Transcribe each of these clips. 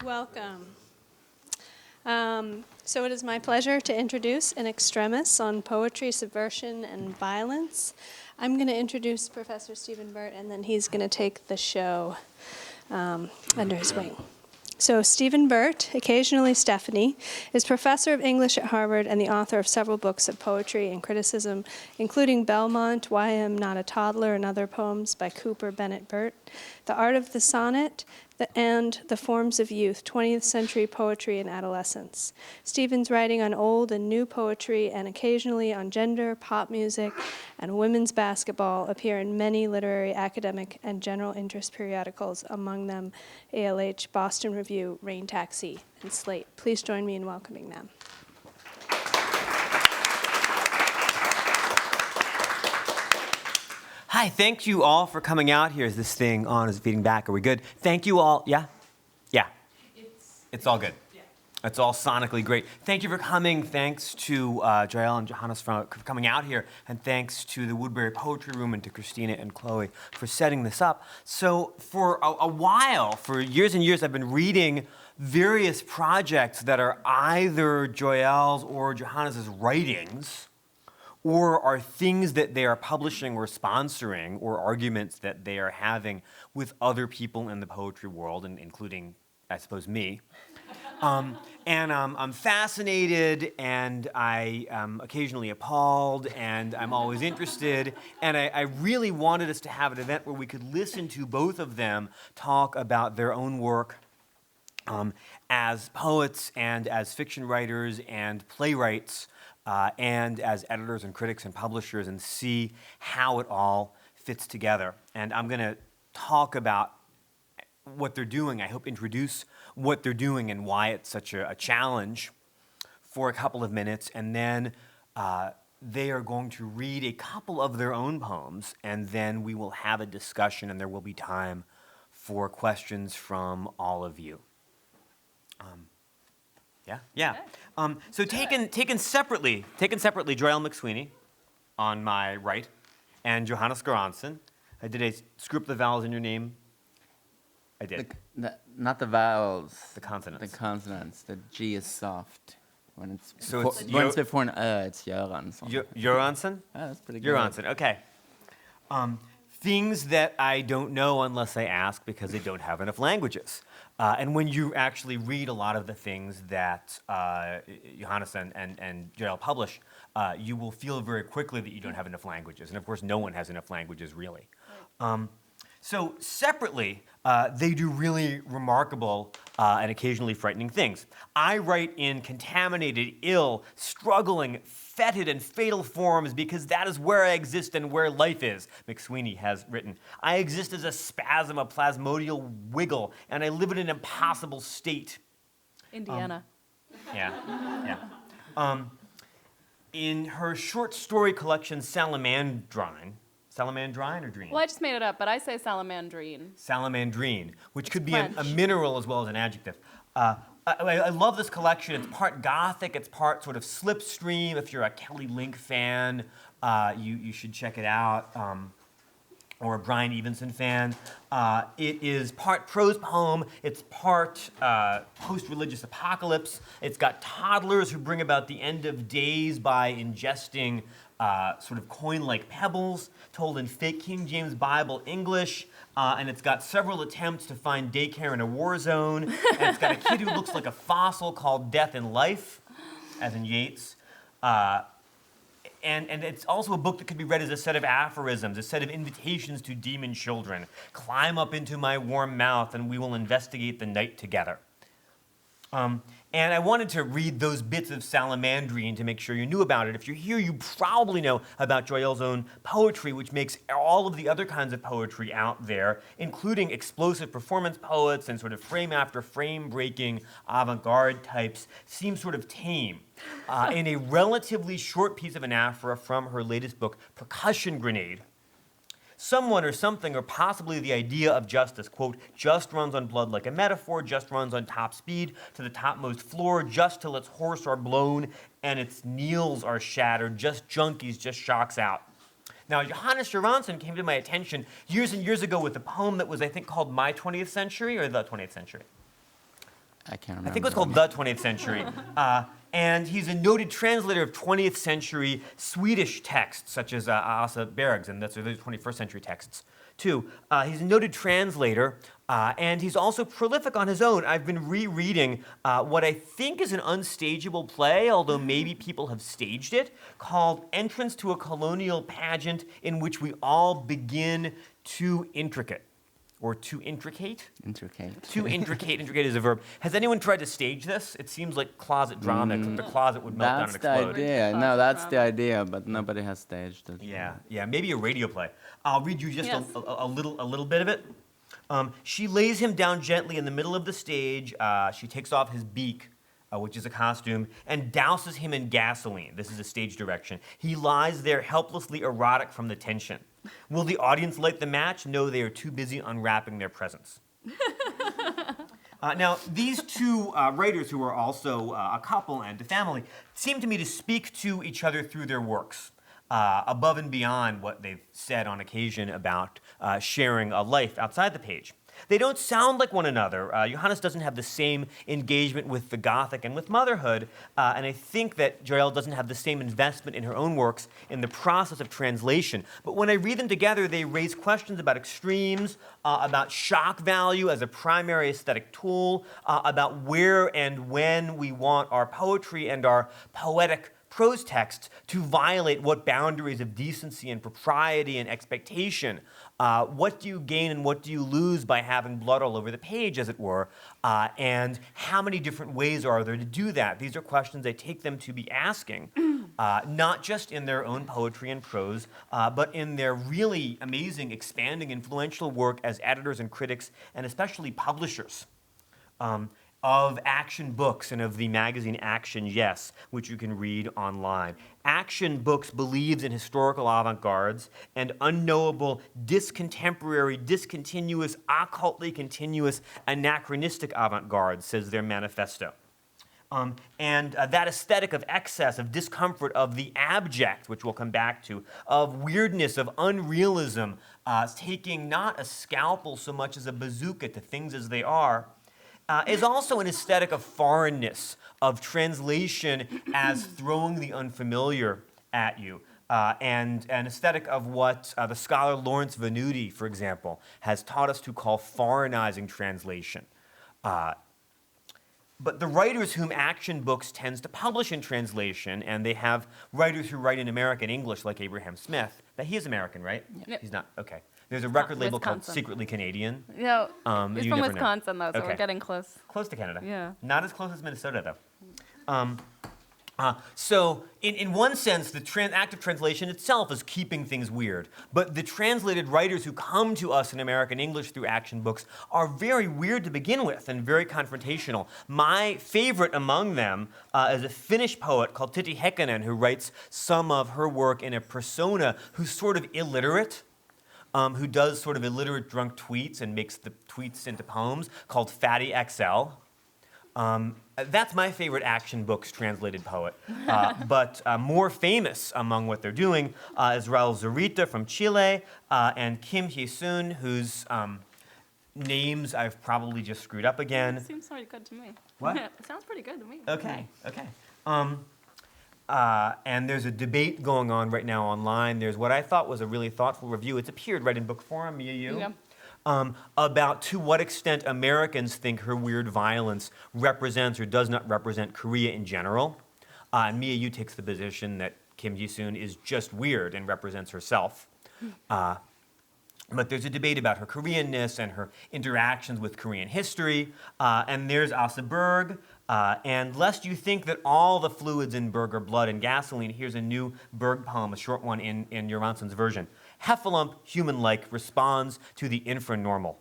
Welcome. So it is my pleasure to introduce an Extremis on poetry, subversion, and violence. I'm going to introduce Professor Stephen Burt, and then he's going to take the show under his wing. So Stephen Burt, occasionally Stephanie, is professor of English at Harvard and the author of several books of poetry and criticism, including Belmont, Why I Am Not a Toddler, and other poems by Cooper Bennett Burt, The Art of the Sonnet, and The Forms of Youth, 20th Century Poetry and Adolescence. Stephen's writing on old and new poetry and occasionally on gender, pop music, and women's basketball appear in many literary, academic, and general interest periodicals, among them ALH, Boston Review, Rain Taxi, and Slate. Please join me in welcoming them. Hi, thank you all for coming out here. Is this thing on? Is it feeding back? Are we good? Thank you all. Yeah? Yeah. It's all good. Yeah. It's all sonically great. Thank you for coming. Thanks to Joyelle and Johannes for coming out here. And thanks to the Woodberry Poetry Room and to Christina and Chloe for setting this up. So for a while, for years and years, I've been reading various projects that are either Joyelle's or Johannes' writings, or are things that they are publishing or sponsoring, or arguments that they are having with other people in the poetry world, and including, I suppose, me. And I'm fascinated, and I am occasionally appalled, and I'm always interested. And I really wanted us to have an event where we could listen to both of them talk about their own work as poets and as fiction writers and playwrights, and as editors and critics and publishers, and see how it all fits together. And I'm going to talk about what they're doing. I hope introduce what they're doing and why it's such a challenge for a couple of minutes. And then they are going to read a couple of their own poems, and then we will have a discussion, and there will be time for questions from all of you. Yeah. So taken separately, Joyelle McSweeney on my right, and Johannes Göransson. Did I screw up the vowels in your name? I did. Not the vowels. The consonants. The consonants. The G is soft. When it's before an it's Göransson. Göransson? Oh, that's pretty good. Göransson, okay. Things that I don't know unless I ask, because they don't have enough languages. And when you actually read a lot of the things that Johannes and Joyelle publish, you will feel very quickly that you don't have enough languages. And of course, no one has enough languages, really. Right. So separately, they do really remarkable and occasionally frightening things. I write in contaminated, ill, struggling, fetid, and fatal forms because that is where I exist and where life is, McSweeney has written. I exist as a spasm, a plasmodial wiggle, and I live in an impossible state. Indiana. Yeah. In her short story collection, Salamandrine or Dream? Well, I just made it up, but I say salamandrine. Salamandrine, which It's could be French. a mineral as well as an adjective. I love this collection. It's part gothic, it's part sort of slipstream. If you're a Kelly Link fan, you should check it out, or a Brian Evenson fan. It is part prose poem, it's part post-religious apocalypse. It's got toddlers who bring about the end of days by ingesting sort of coin-like pebbles, told in fake King James Bible English, and it's got several attempts to find daycare in a war zone, and it's got a kid who looks like a fossil called Death in Life, as in Yeats. And it's also a book that could be read as a set of aphorisms, a set of invitations to demon children. Climb up into my warm mouth, and we will investigate the night together. And I wanted to read those bits of Salamandrine to make sure you knew about it. If you're here, you probably know about Joyelle's own poetry, which makes all of the other kinds of poetry out there, including explosive performance poets and sort of frame after frame breaking avant-garde types, seem sort of tame. In a relatively short piece of anaphora from her latest book, Percussion Grenade, someone or something, or possibly the idea of justice, quote, just runs on blood like a metaphor, just runs on top speed to the topmost floor, just till its horse are blown and its kneels are shattered, just junkies, just shocks out. Now, Johannes Göransson came to my attention years and years ago with a poem that was, I think, called My 20th Century, or The 20th Century. I can't remember. I think it was called The 20th Century. And he's a noted translator of 20th century Swedish texts, such as Asa Berg's, and those 21st century texts, too. He's a noted translator, and he's also prolific on his own. I've been rereading what I think is an unstageable play, although maybe people have staged it, called Entrance to a Colonial Pageant in which we all begin too intricate. Or too intricate? Intricate. Too intricate. Intricate is a verb. Has anyone tried to stage this? It seems like closet drama, except the closet would melt down and That's the explode. idea. No, that's the idea, but nobody has staged it. Yeah, maybe a radio play. I'll read you just Yes. a little bit of it. She lays him down gently in the middle of the stage. She takes off his beak, which is a costume, and douses him in gasoline. This is a stage direction. He lies there helplessly erotic from the tension. Will the audience light the match? No, they are too busy unwrapping their presents. Now, these two writers, who are also a couple and a family, seem to me to speak to each other through their works, above and beyond what they've said on occasion about sharing a life outside the page. They don't sound like one another. Johannes doesn't have the same engagement with the Gothic and with motherhood, and I think that Joyelle doesn't have the same investment in her own works in the process of translation. But when I read them together, they raise questions about extremes, about shock value as a primary aesthetic tool, about where and when we want our poetry and our poetic prose texts to violate what boundaries of decency and propriety and expectation. What do you gain and what do you lose by having blood all over the page, as it were? And how many different ways are there to do that? These are questions I take them to be asking, not just in their own poetry and prose, but in their really amazing, expanding, influential work as editors and critics, and especially publishers. Of Action Books and of the magazine Action, Yes, which you can read online. Action Books believes in historical avant-gardes and unknowable, discontemporary, discontinuous, occultly continuous, anachronistic avant-gardes, says their manifesto. And that aesthetic of excess, of discomfort, of the abject, which we'll come back to, of weirdness, of unrealism, taking not a scalpel so much as a bazooka to things as they are, is also an aesthetic of foreignness, of translation as throwing the unfamiliar at you, and an aesthetic of what the scholar Lawrence Venuti, for example, has taught us to call foreignizing translation. But the writers whom Action Books tends to publish in translation, and they have writers who write in American English, like Abraham Smith, but he is American, right? Yep. He's not, okay. There's a record label called Wisconsin. Secretly Canadian. No, he's you from never know. Wisconsin, though, so Okay. we're getting close. Close to Canada. Yeah. Not as close as Minnesota, though. So, in one sense, the act of translation itself is keeping things weird. But the translated writers who come to us in American English through Action Books are very weird to begin with and very confrontational. My favorite among them is a Finnish poet called Titti Häkkinen, who writes some of her work in a persona who's sort of illiterate. Who does sort of illiterate drunk tweets and makes the tweets into poems, called Fatty XL. That's my favorite Action Books translated poet. But more famous among what they're doing is Raul Zurita from Chile and Kim Hee-soon, whose names I've probably just screwed up again. It seems pretty good to me. What? It sounds pretty good to me. Okay. And there's a debate going on right now online. There's what I thought was a really thoughtful review. It's appeared right in Book Forum, Mia Yu, Yeah. about to what extent Americans think her weird violence represents or does not represent Korea in general. And Mia Yu takes the position that Kim Hee-soon is just weird and represents herself. But there's a debate about her Koreanness and her interactions with Korean history. And there's Asa Berg. And lest you think that all the fluids in Berg are blood and gasoline, here's a new Berg poem, a short one in Göransson's version. Heffalump, human-like, responds to the infranormal.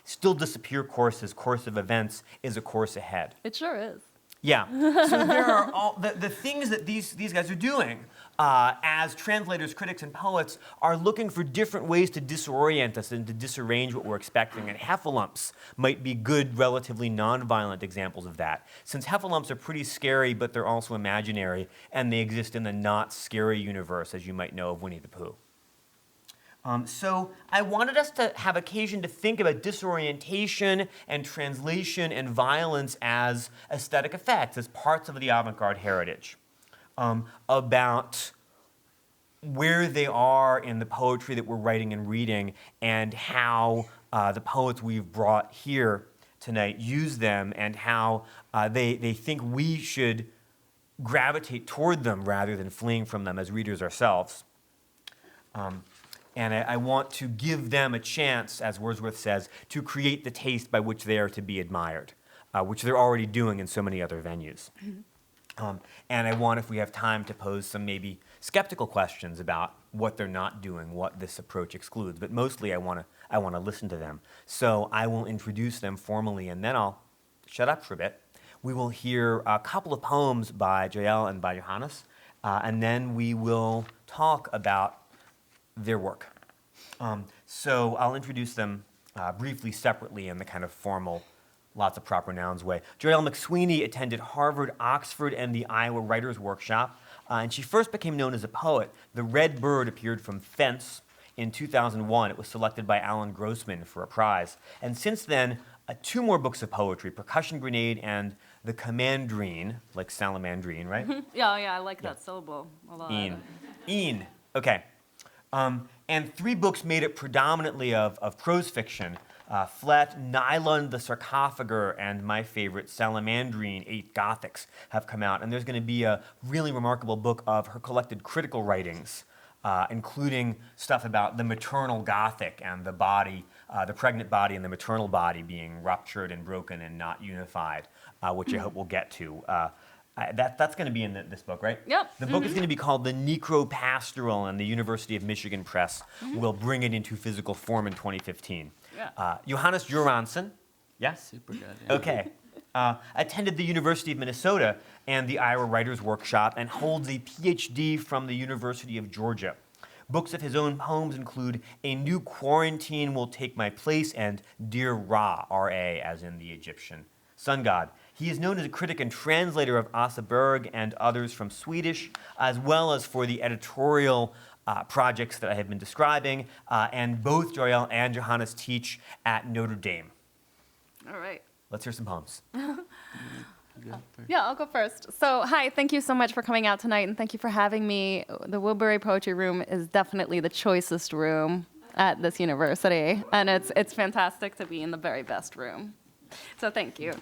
Still disappear course of events is a course ahead. It sure is. Yeah. So there are all the things that these guys are doing as translators, critics, and poets are looking for different ways to disorient us and to disarrange what we're expecting. And heffalumps might be good, relatively nonviolent examples of that. Since heffalumps are pretty scary, but they're also imaginary, and they exist in the not scary universe, as you might know of Winnie the Pooh. So I wanted us to have occasion to think about disorientation and translation and violence as aesthetic effects, as parts of the avant-garde heritage, about where they are in the poetry that we're writing and reading, and how the poets we've brought here tonight use them, and how they think we should gravitate toward them rather than fleeing from them as readers ourselves. And I want to give them a chance, as Wordsworth says, to create the taste by which they are to be admired, which they're already doing in so many other venues. And I want, if we have time, to pose some maybe skeptical questions about what they're not doing, what this approach excludes. But mostly I want to listen to them. So I will introduce them formally, and then I'll shut up for a bit. We will hear a couple of poems by Joyelle and by Johannes, and then we will talk about their work. So I'll introduce them briefly separately in the kind of formal, lots of proper nouns way. Joyelle McSweeney attended Harvard, Oxford, and the Iowa Writers' Workshop, and she first became known as a poet. The Red Bird appeared from Fence in 2001. It was selected by Alan Grossman for a prize. And since then, 2 more books of poetry, Percussion Grenade and The Commandrine, like Salamandrine, right? Yeah, I like that syllable a lot. Een. Okay. And 3 books made up predominantly of prose fiction. Flet, Nylund, The Sarcophager, and my favorite, Salamandrine, 8 Gothics, have come out. And there's going to be a really remarkable book of her collected critical writings, including stuff about the maternal Gothic and the body, the pregnant body and the maternal body being ruptured and broken and not unified, which I hope we'll get to. That's going to be in this book, right? Yep. The book is going to be called The Necropastoral, and the University of Michigan Press will bring it into physical form in 2015. Yeah. Johannes Göransson, yes? Super good. Yeah. Okay. Attended the University of Minnesota and the Iowa Writers' Workshop, and holds a PhD from the University of Georgia. Books of his own poems include A New Quarantine Will Take My Place and Dear Ra, R-A, as in the Egyptian sun god. He is known as a critic and translator of Asa Berg and others from Swedish, as well as for the editorial projects that I have been describing, and both Joyelle and Johannes teach at Notre Dame. All right. Let's hear some poems. Yeah, I'll go first. So, hi, thank you so much for coming out tonight, and thank you for having me. The Woodberry Poetry Room is definitely the choicest room at this university, and it's fantastic to be in the very best room. So thank you.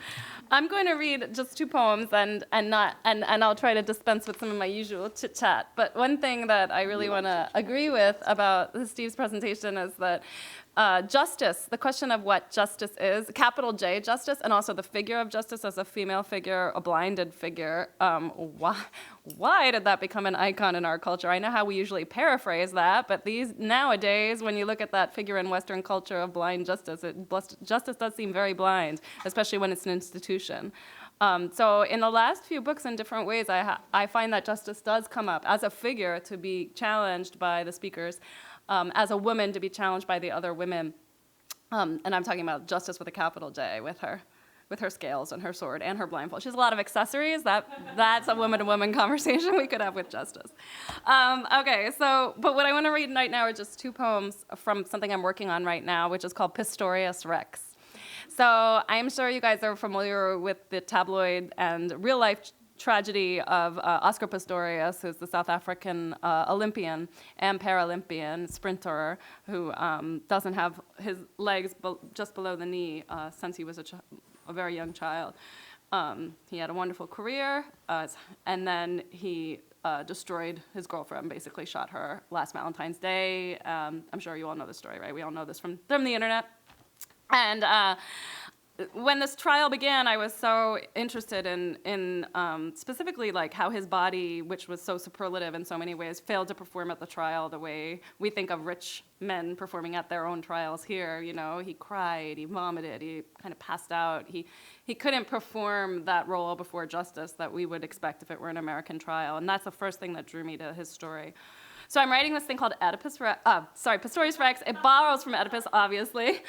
I'm going to read just 2 poems, and I'll try to dispense with some of my usual chit chat. But one thing that I really want to agree with about Steve's presentation is that justice, the question of what justice is, capital J justice, and also the figure of justice as a female figure, a blinded figure. Why did that become an icon in our culture? I know how we usually paraphrase that, but nowadays, when you look at that figure in Western culture of blind justice, justice does seem very blind, especially when it's an institution. So in the last few books, in different ways, I find that justice does come up as a figure to be challenged by the speakers, as a woman to be challenged by the other women. And I'm talking about justice with a capital J, with her scales and her sword and her blindfold. She has a lot of accessories. That's a woman-to-woman conversation we could have with justice. Okay, but what I want to read right now are just 2 poems from something I'm working on right now, which is called Pistorius Rex. So I'm sure you guys are familiar with the tabloid and real-life tragedy of Oscar Pistorius, who's the South African Olympian and Paralympian sprinter who doesn't have his legs just below the knee since he was a very young child. He had a wonderful career, and then he destroyed his girlfriend, basically shot her last Valentine's Day. I'm sure you all know this story, right? We all know this from the internet. And when this trial began, I was so interested in specifically like how his body, which was so superlative in so many ways, failed to perform at the trial the way we think of rich men performing at their own trials here. You know, he cried, he vomited, he kind of passed out. He couldn't perform that role before justice that we would expect if it were an American trial. And that's the first thing that drew me to his story. So I'm writing this thing called Pistorius Rex. It borrows from Oedipus, obviously.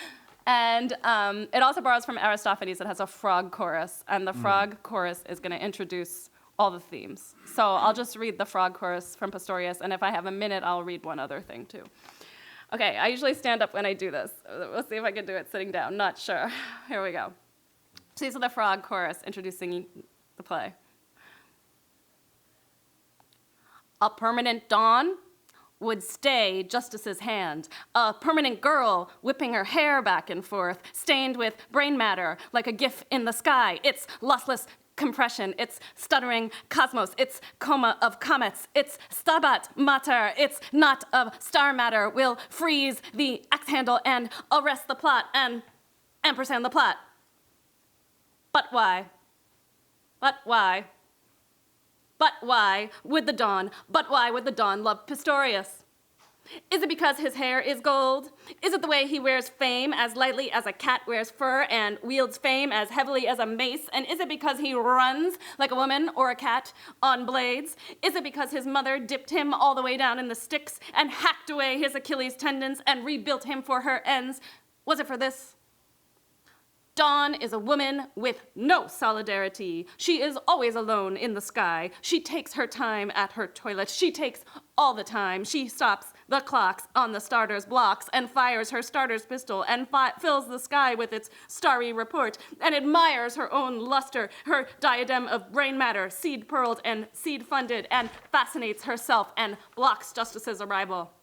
And it also borrows from Aristophanes. It has a frog chorus, and the frog chorus is going to introduce all the themes. So I'll just read the frog chorus from Pistorius, and if I have a minute, I'll read one other thing too. Okay, I usually stand up when I do this. We'll see if I can do it sitting down. Not sure. Here we go. So these are the frog chorus introducing the play. A permanent dawn would stay Justice's hand. A permanent girl whipping her hair back and forth, stained with brain matter like a gif in the sky. It's lossless compression, it's stuttering cosmos, it's coma of comets, it's stabat mater, it's not of star matter, will freeze the axe handle and arrest the plot and ampersand the plot. But why? But why? But why would the dawn, love Pistorius? Is it because his hair is gold? Is it the way he wears fame as lightly as a cat wears fur and wields fame as heavily as a mace? And is it because he runs like a woman or a cat on blades? Is it because his mother dipped him all the way down in the Styx and hacked away his Achilles tendons and rebuilt him for her ends? Was it for this? Dawn is a woman with no solidarity. She is always alone in the sky. She takes her time at her toilet. She takes all the time. She stops the clocks on the starter's blocks and fires her starter's pistol and fills the sky with its starry report and admires her own luster, her diadem of brain matter, seed-pearled and seed-funded, and fascinates herself and blocks Justice's arrival.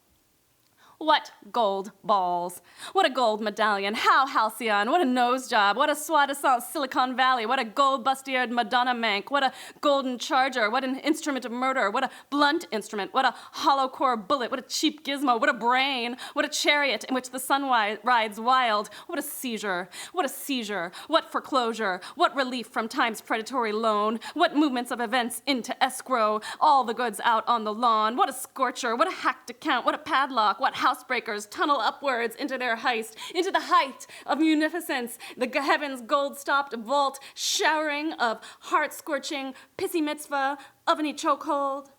What gold balls. What a gold medallion. How halcyon. What a nose job. What a soi-disant Silicon Valley. What a gold-bustiered Madonna mank. What a golden charger. What an instrument of murder. What a blunt instrument. What a hollow core bullet. What a cheap gizmo. What a brain. What a chariot in which the sun rides wild. What a seizure. What a seizure. What foreclosure. What relief from time's predatory loan. What movements of events into escrow. All the goods out on the lawn. What a scorcher. What a hacked account. What a padlock. What housebreakers tunnel upwards into their heist, into the height of munificence, the heavens gold-stopped vault, showering of heart-scorching pissy mitzvah, oveny chokehold.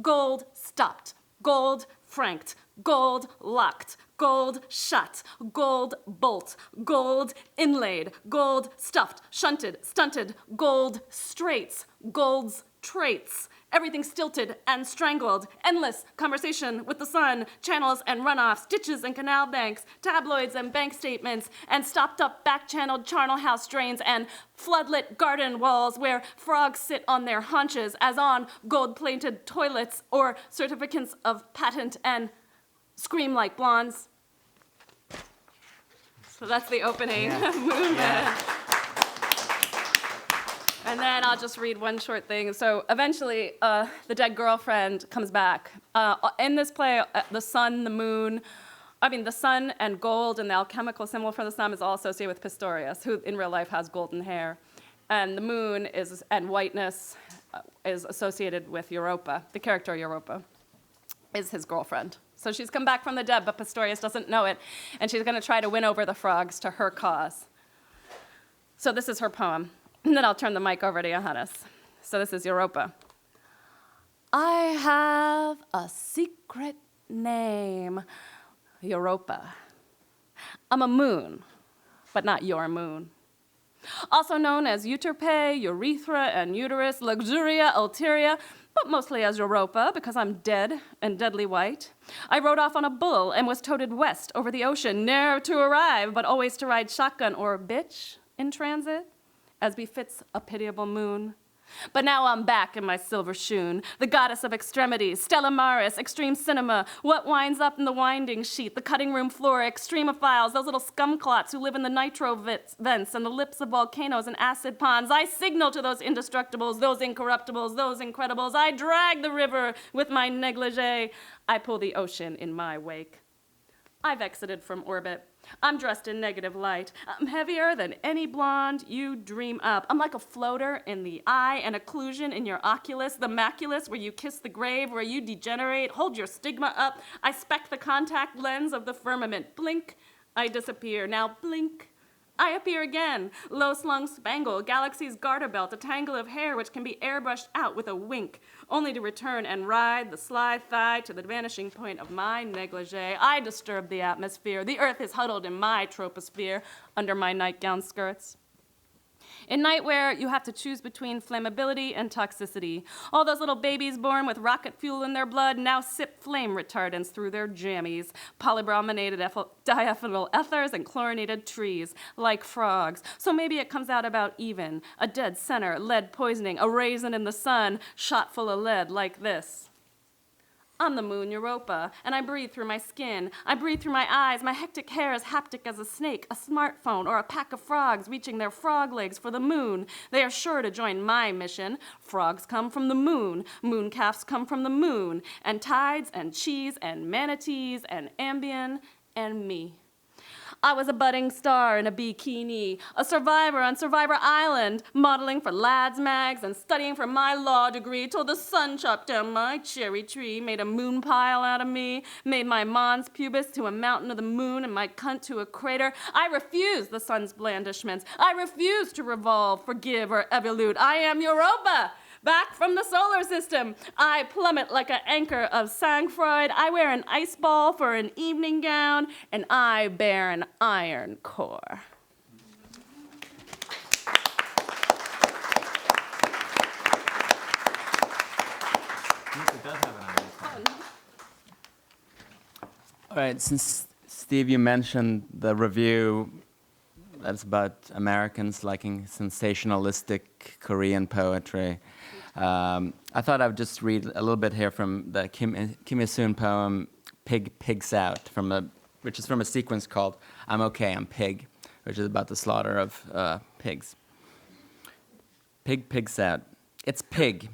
Gold stopped, gold franked, gold locked, gold shut, gold bolt, gold inlaid, gold stuffed, shunted, stunted, gold straights, gold's traits. Everything stilted and strangled, endless conversation with the sun, channels and runoffs, ditches and canal banks, tabloids and bank statements, and stopped-up back-channeled charnel house drains and floodlit garden walls where frogs sit on their haunches as on gold-plated toilets or certificates of patent and scream like blondes. So that's the opening movement. Yeah. And then I'll just read one short thing. So eventually, the dead girlfriend comes back. In this play, the sun, the sun and gold and the alchemical symbol for the sun is all associated with Pistorius, who in real life has golden hair. And the moon and whiteness is associated with Europa. The character Europa is his girlfriend. So she's come back from the dead, but Pistorius doesn't know it. And she's going to try to win over the frogs to her cause. So this is her poem. And then I'll turn the mic over to Johannes. So this is Europa. I have a secret name, Europa. I'm a moon, but not your moon. Also known as Euterpe, urethra, and uterus, luxuria, ulteria, but mostly as Europa because I'm dead and deadly white. I rode off on a bull and was toted west over the ocean, ne'er to arrive, but always to ride shotgun or bitch in transit, as befits a pitiable moon. But now I'm back in my silver shoon, the goddess of extremities, Stella Maris, extreme cinema, what winds up in the winding sheet, the cutting room floor, extremophiles, those little scumclots who live in the nitro vents and the lips of volcanoes and acid ponds. I signal to those indestructibles, those incorruptibles, those incredibles. I drag the river with my negligee. I pull the ocean in my wake. I've exited from orbit. I'm dressed in negative light. I'm heavier than any blonde you dream up. I'm like a floater in the eye, an occlusion in your oculus, the maculus where you kiss the grave, where you degenerate, hold your stigma up. I speck the contact lens of the firmament. Blink, I disappear. Now blink, I appear again. Low-slung spangle, galaxy's garter belt, a tangle of hair which can be airbrushed out with a wink, only to return and ride the sly thigh to the vanishing point of my negligee. I disturb the atmosphere. The earth is huddled in my troposphere under my nightgown skirts. In nightwear, you have to choose between flammability and toxicity. All those little babies born with rocket fuel in their blood now sip flame retardants through their jammies, polybrominated diethyl ethers and chlorinated trees, like frogs. So maybe it comes out about even. A dead center, lead poisoning, a raisin in the sun, shot full of lead, like this. I'm the moon Europa, and I breathe through my skin. I breathe through my eyes. My hectic hair is haptic as a snake, a smartphone, or a pack of frogs reaching their frog legs for the moon. They are sure to join my mission. Frogs come from the moon. Moon calves come from the moon. And tides and cheese and manatees and Ambien and me. I was a budding star in a bikini, a survivor on Survivor Island, modeling for Lads Mags and studying for my law degree till the sun chopped down my cherry tree, made a moon pile out of me, made my mons pubis to a mountain of the moon and my cunt to a crater. I refuse the sun's blandishments. I refuse to revolve, forgive, or evolute. I am Europa. Back from the solar system, I plummet like an anchor of sang-froid. I wear an ice ball for an evening gown, and I bear an iron core. All right, since Steve, you mentioned the review that's about Americans liking sensationalistic Korean poetry. I thought I would just read a little bit here from the Kim Il-sung poem "Pig Pigs Out," which is from a sequence called "I'm Okay, I'm Pig," which is about the slaughter of pigs. Pig pigs out. It's Pig.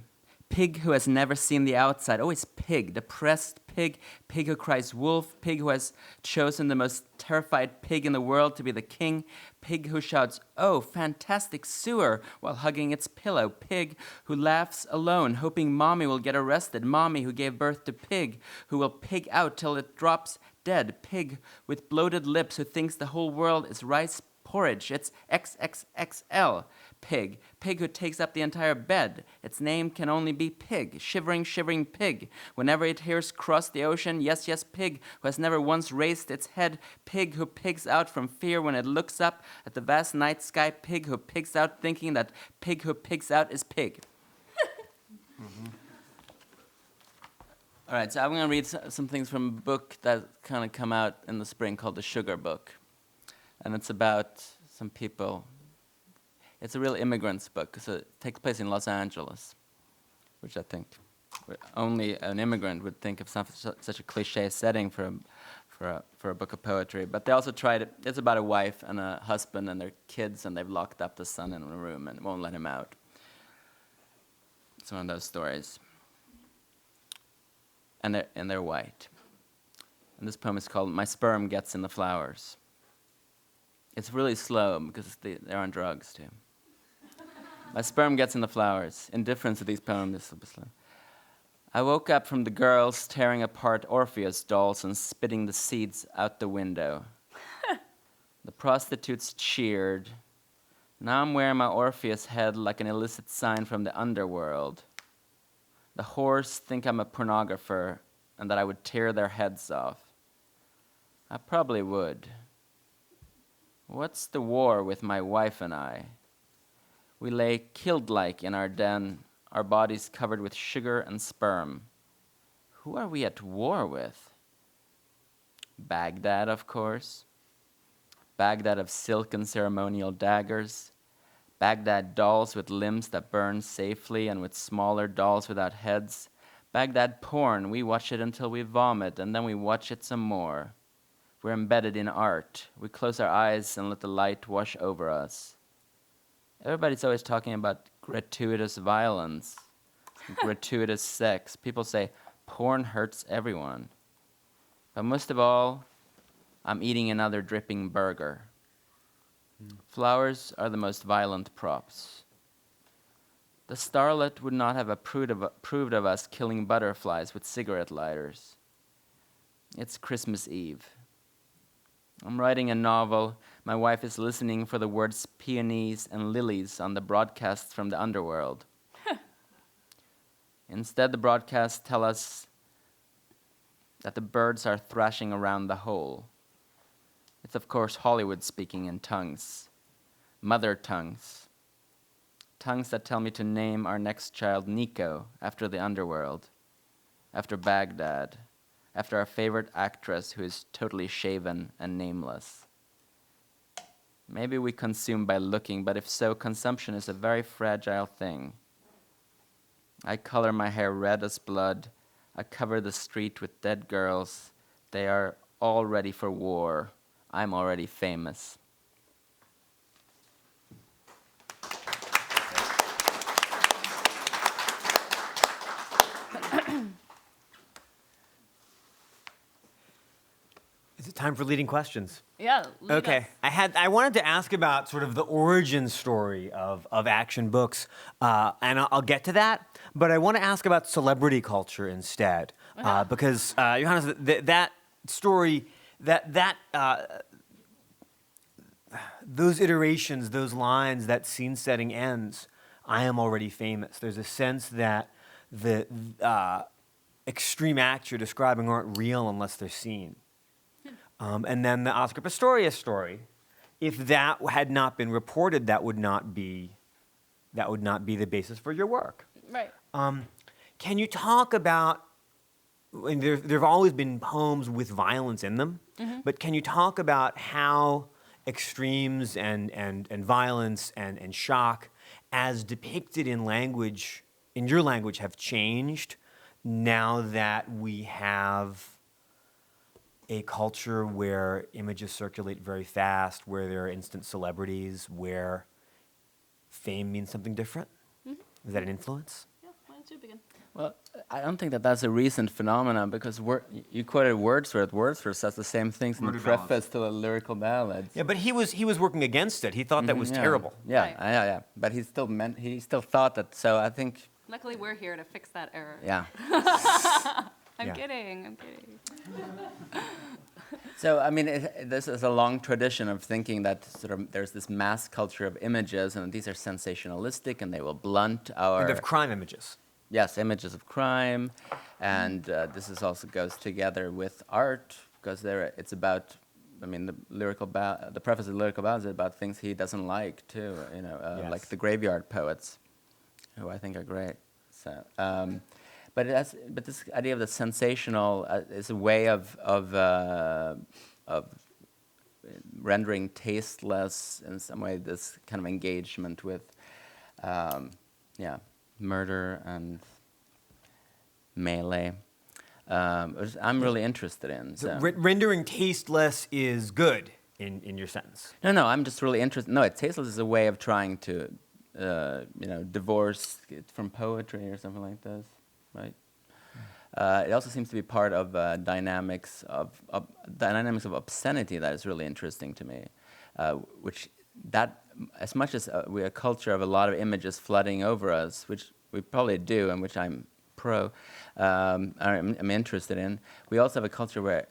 Pig who has never seen the outside. Oh, it's Pig, depressed Pig. Pig who cries wolf. Pig who has chosen the most terrified pig in the world to be the king. Pig who shouts, "Oh, fantastic sewer," while hugging its pillow. Pig who laughs alone, hoping mommy will get arrested. Mommy who gave birth to Pig, who will pig out till it drops dead. Pig with bloated lips who thinks the whole world is rice porridge. It's XXXL. Pig. Pig who takes up the entire bed. Its name can only be Pig. Shivering, shivering Pig. Whenever it hears cross the ocean, yes, yes, Pig, who has never once raised its head. Pig who pigs out from fear when it looks up at the vast night sky. Pig who pigs out thinking that Pig who pigs out is Pig. All right, so I'm going to read some things from a book that kind of come out in the spring called The Sugar Book. And it's about some people. It's a real immigrants book, because it takes place in Los Angeles, which I think only an immigrant would think of such a cliche setting for a book of poetry. But they also tried it. It's about a wife and a husband and their kids, and they've locked up the son in a room and won't let him out. It's one of those stories. And they're white. And this poem is called "My Sperm Gets in the Flowers." It's really slow because they're on drugs too. My sperm gets in the flowers. Indifference to these poems is super slow. I woke up from the girls tearing apart Orpheus dolls and spitting the seeds out the window. The prostitutes cheered. Now I'm wearing my Orpheus head like an illicit sign from the underworld. The whores think I'm a pornographer and that I would tear their heads off. I probably would. What's the war with my wife and I? We lay killed-like in our den, our bodies covered with sugar and sperm. Who are we at war with? Baghdad, of course. Baghdad of silken ceremonial daggers. Baghdad dolls with limbs that burn safely and with smaller dolls without heads. Baghdad porn, we watch it until we vomit, and then we watch it some more. We're embedded in art. We close our eyes and let the light wash over us. Everybody's always talking about gratuitous violence, gratuitous sex. People say porn hurts everyone. But most of all, I'm eating another dripping burger. Flowers are the most violent props. The starlet would not have approved of us killing butterflies with cigarette lighters. It's Christmas Eve. I'm writing a novel. My wife is listening for the words peonies and lilies on the broadcasts from the underworld. Instead, the broadcasts tell us that the birds are thrashing around the hole. It's, of course, Hollywood speaking in tongues, mother tongues. tongues that tell me to name our next child Nico, after the underworld, after Baghdad, after our favorite actress who is totally shaven and nameless. Maybe we consume by looking, but if so, consumption is a very fragile thing. I color my hair red as blood. I cover the street with dead girls. They are all ready for war. I'm already famous. Is it time for leading questions? Yeah. lead Okay, us. I wanted to ask about sort of the origin story of action books, and I'll get to that. But I want to ask about celebrity culture instead, because Johannes, that story, those iterations, those lines, that scene setting ends. I am already famous. There's a sense that the extreme acts you're describing aren't real unless they're seen. And then the Oscar Pistorius story, if that had not been reported, that would not be the basis for your work. Right. Can you talk about? And there have always been poems with violence in them, but can you talk about how extremes and violence and shock, as depicted in language, in your language, have changed now that we have a culture where images circulate very fast, where there are instant celebrities, where fame means something different? Is that an influence? Yeah, why don't you begin? Well, I don't think that that's a recent phenomenon, because you quoted Wordsworth. Wordsworth says the same things in the Murder preface to the lyrical ballads. Yeah, but he was working against it. He thought that was Yeah. terrible. Yeah, Right. yeah. But he still thought that. So I think, Luckily, we're here to fix that error. yeah. I'm Yeah. kidding. So I mean, this is a long tradition of thinking that sort of there's this mass culture of images, and these are sensationalistic, and they will blunt our And of crime images. yes, images of crime, and this is also goes together with art, because it's about. I mean, the preface of the lyrical ballads is about things he doesn't like too. You know, Yes. like the graveyard poets, who I think are great. So. But this idea of the sensational is a way of rendering tasteless in some way this kind of engagement with murder and melee, which I'm really interested in. So. Rendering tasteless is good in your sentence. No, I'm just really interested. No, tasteless is a way of trying to divorce it from poetry or something like this. Right. It also seems to be part of dynamics of obscenity that is really interesting to me, which that as much as we're a culture of a lot of images flooding over us, which we probably do, and which I'm I'm interested in. We also have a culture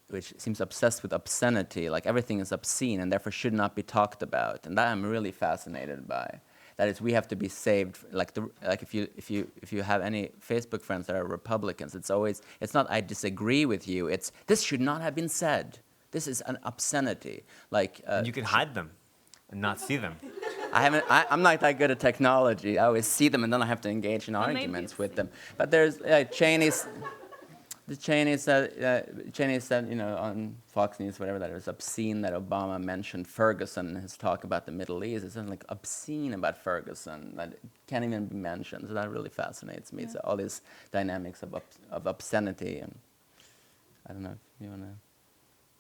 which seems obsessed with obscenity, like everything is obscene and therefore should not be talked about, and that I'm really fascinated by. That is, we have to be saved. Like if you have any Facebook friends that are Republicans, it's not I disagree with you. It's this should not have been said. This is an obscenity. Like And you can hide them and not see them. I'm not that good at technology. I always see them and then I have to engage in arguments with them. But there's Cheney said, on Fox News, whatever, that it was obscene that Obama mentioned Ferguson in his talk about the Middle East. It's something like obscene about Ferguson that can't even be mentioned. So that really fascinates me. Yeah. So all these dynamics of obscenity, and I don't know if you want to.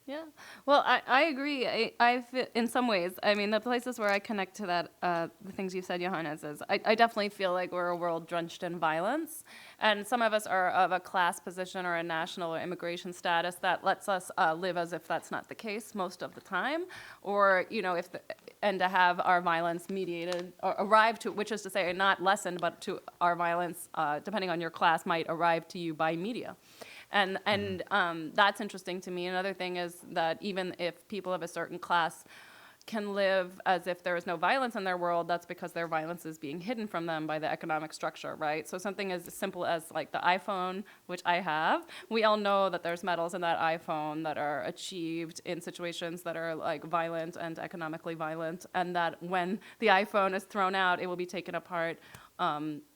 Yeah, well, I agree. I've in some ways, I mean, the places where I connect to that, the things you said, Johannes, is I definitely feel like we're a world drenched in violence, and some of us are of a class position or a national or immigration status that lets us live as if that's not the case most of the time, or and to have our violence mediated or arrive to, which is to say, not lessened, but to our violence, depending on your class, might arrive to you by media. And that's interesting to me. Another thing is that even if people of a certain class can live as if there is no violence in their world, that's because their violence is being hidden from them by the economic structure, right? So something as simple as like the iPhone, which I have, we all know that there's medals in that iPhone that are achieved in situations that are like violent and economically violent, and that when the iPhone is thrown out, it will be taken apart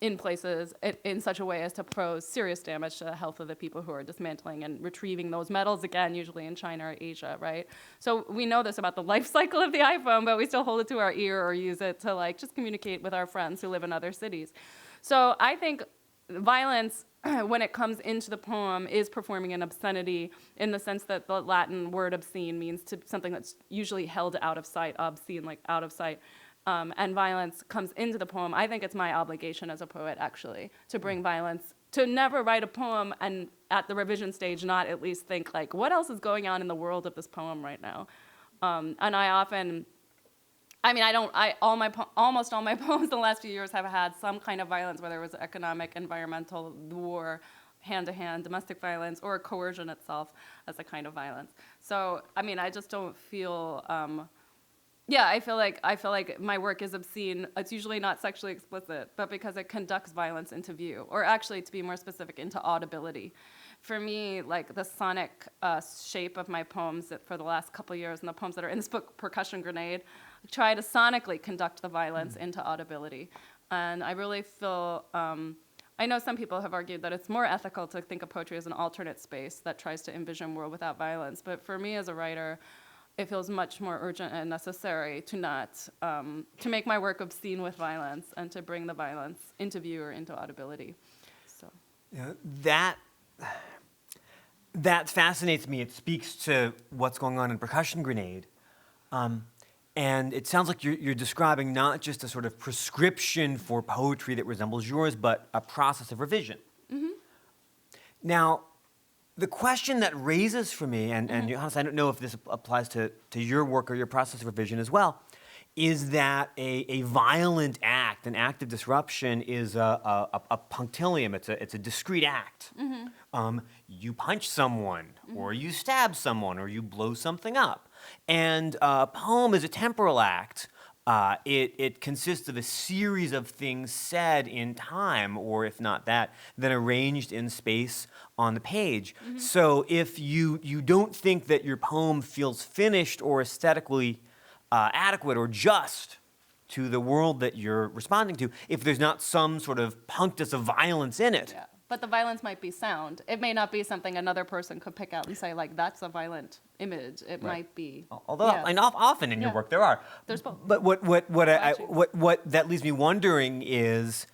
in places in such a way as to pose serious damage to the health of the people who are dismantling and retrieving those metals, again, usually in China or Asia, right? So we know this about the life cycle of the iPhone, but we still hold it to our ear or use it to like just communicate with our friends who live in other cities. So I think violence, when it comes into the poem, is performing an obscenity in the sense that the Latin word obscene means to something that's usually held out of sight, obscene, like out of sight. And violence comes into the poem. I think it's my obligation as a poet, actually, to bring violence, to never write a poem and at the revision stage not at least think, like, what else is going on in the world of this poem right now? And I often, almost all my poems in the last few years have had some kind of violence, whether it was economic, environmental, war, hand-to-hand, domestic violence, or coercion itself as a kind of violence. So, I just don't feel... I feel like my work is obscene. It's usually not sexually explicit, but because it conducts violence into view, or actually, to be more specific, into audibility. For me, like the sonic shape of my poems for the last couple of years, and the poems that are in this book, Percussion Grenade, try to sonically conduct the violence into audibility. And I really feel, I know some people have argued that it's more ethical to think of poetry as an alternate space that tries to envision a world without violence. But for me as a writer, it feels much more urgent and necessary to not, to make my work obscene with violence and to bring the violence into view or into audibility. So. Yeah, that fascinates me. It speaks to what's going on in Percussion Grenade. And it sounds like you're describing not just a sort of prescription for poetry that resembles yours, but a process of revision. Mm-hmm. Now, the question that raises for me, and Johannes, I don't know if this applies to your work or your process of revision as well, is that a violent act, an act of disruption, is a punctilium. It's a discrete act. Mm-hmm. You punch someone, or you stab someone, or you blow something up. And a poem is a temporal act. It consists of a series of things said in time, or if not that, then arranged in space on the page. Mm-hmm. So if you don't think that your poem feels finished or aesthetically adequate or just to the world that you're responding to, if there's not some sort of punctus of violence in it. Yeah. But the violence might be sound. It may not be something another person could pick out and say, like, that's a violent image. It might be. Although, and often in your work there are. There's both. But what that leaves me wondering is,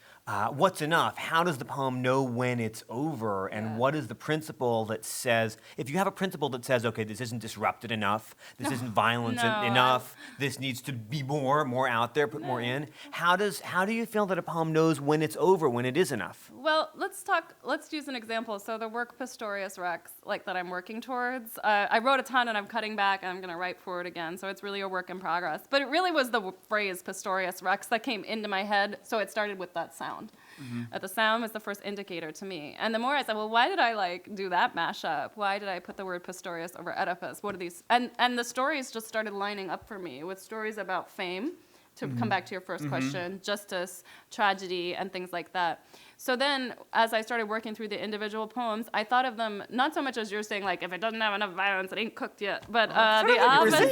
what's enough? How does the poem know when it's over? And what is the principle that says, if you have a principle that says, okay, this isn't disrupted enough, this isn't violent enough, this needs to be more out there, put more in, how do you feel that a poem knows when it's over, when it is enough? Well, let's use an example. So the work Pistorius Rex, like that I'm working towards, I wrote a ton and I'm cutting back and I'm going to write for it again. So it's really a work in progress. But it really was the phrase Pistorius Rex that came into my head. So it started with that sound. Mm-hmm. The sound was the first indicator to me. And the more I said, well, why did I do that mashup? Why did I put the word Pistorius over Oedipus? What are these? And the stories just started lining up for me with stories about fame, to come back to your first question, justice, tragedy, and things like that. So then, as I started working through the individual poems, I thought of them not so much as you're saying, like, if it doesn't have enough violence, it ain't cooked yet, but the opposite.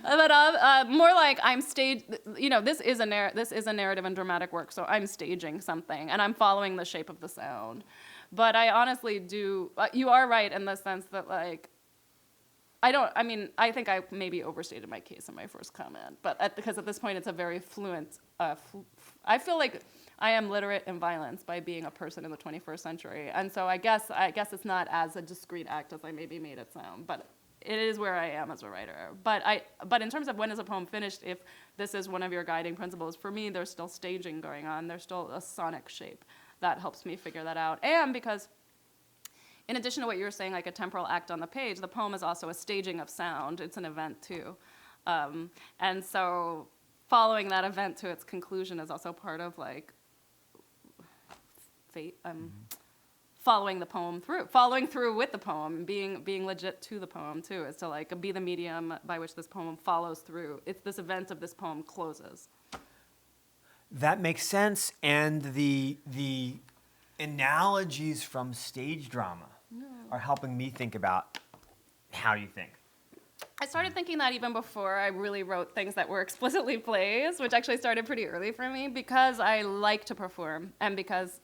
But more like I'm this is a narrative and dramatic work, so I'm staging something, and I'm following the shape of the sound. But I honestly do, you are right in the sense that, like, I think I maybe overstated my case in my first comment, but because at this point it's a very fluent, I feel like I am literate in violence by being a person in the 21st century. And so I guess it's not as a discrete act as I maybe made it sound, but it is where I am as a writer. But in terms of when is a poem finished, if this is one of your guiding principles, for me there's still staging going on, there's still a sonic shape that helps me figure that out. And because in addition to what you were saying, like a temporal act on the page, the poem is also a staging of sound. It's an event, too. And so following that event to its conclusion is also part of, like, following the poem through, following through with the poem, being legit to the poem too, is to like be the medium by which this poem follows through. It's this event of this poem closes. That makes sense, and the analogies from stage drama are helping me think about how you think. I started thinking that even before I really wrote things that were explicitly plays, which actually started pretty early for me, because I like to perform, and because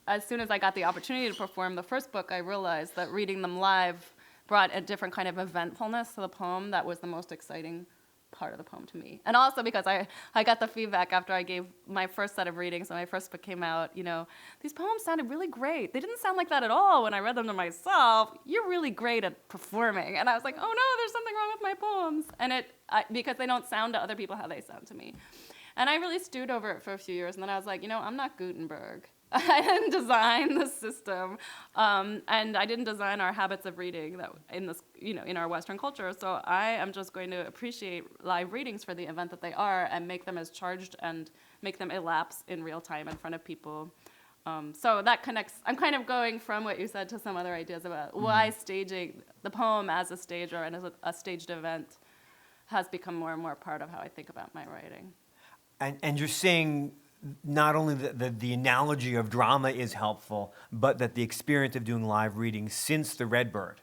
as soon as I got the opportunity to perform the first book, I realized that reading them live brought a different kind of eventfulness to the poem that was the most exciting part of the poem to me. And also because I got the feedback after I gave my first set of readings when my first book came out, these poems sounded really great. They didn't sound like that at all when I read them to myself. You're really great at performing. And I was like, oh no, there's something wrong with my poems. And because they don't sound to other people how they sound to me. And I really stewed over it for a few years, and then I was like, I'm not Gutenberg. I didn't design the system, and I didn't design our habits of reading that in our Western culture. So I am just going to appreciate live readings for the event that they are, and make them as charged and make them elapse in real time in front of people. So that connects. I'm kind of going from what you said to some other ideas about why staging the poem as a stage or as a staged event has become more and more part of how I think about my writing. And you're saying not only that the analogy of drama is helpful, but that the experience of doing live readings since the Redbird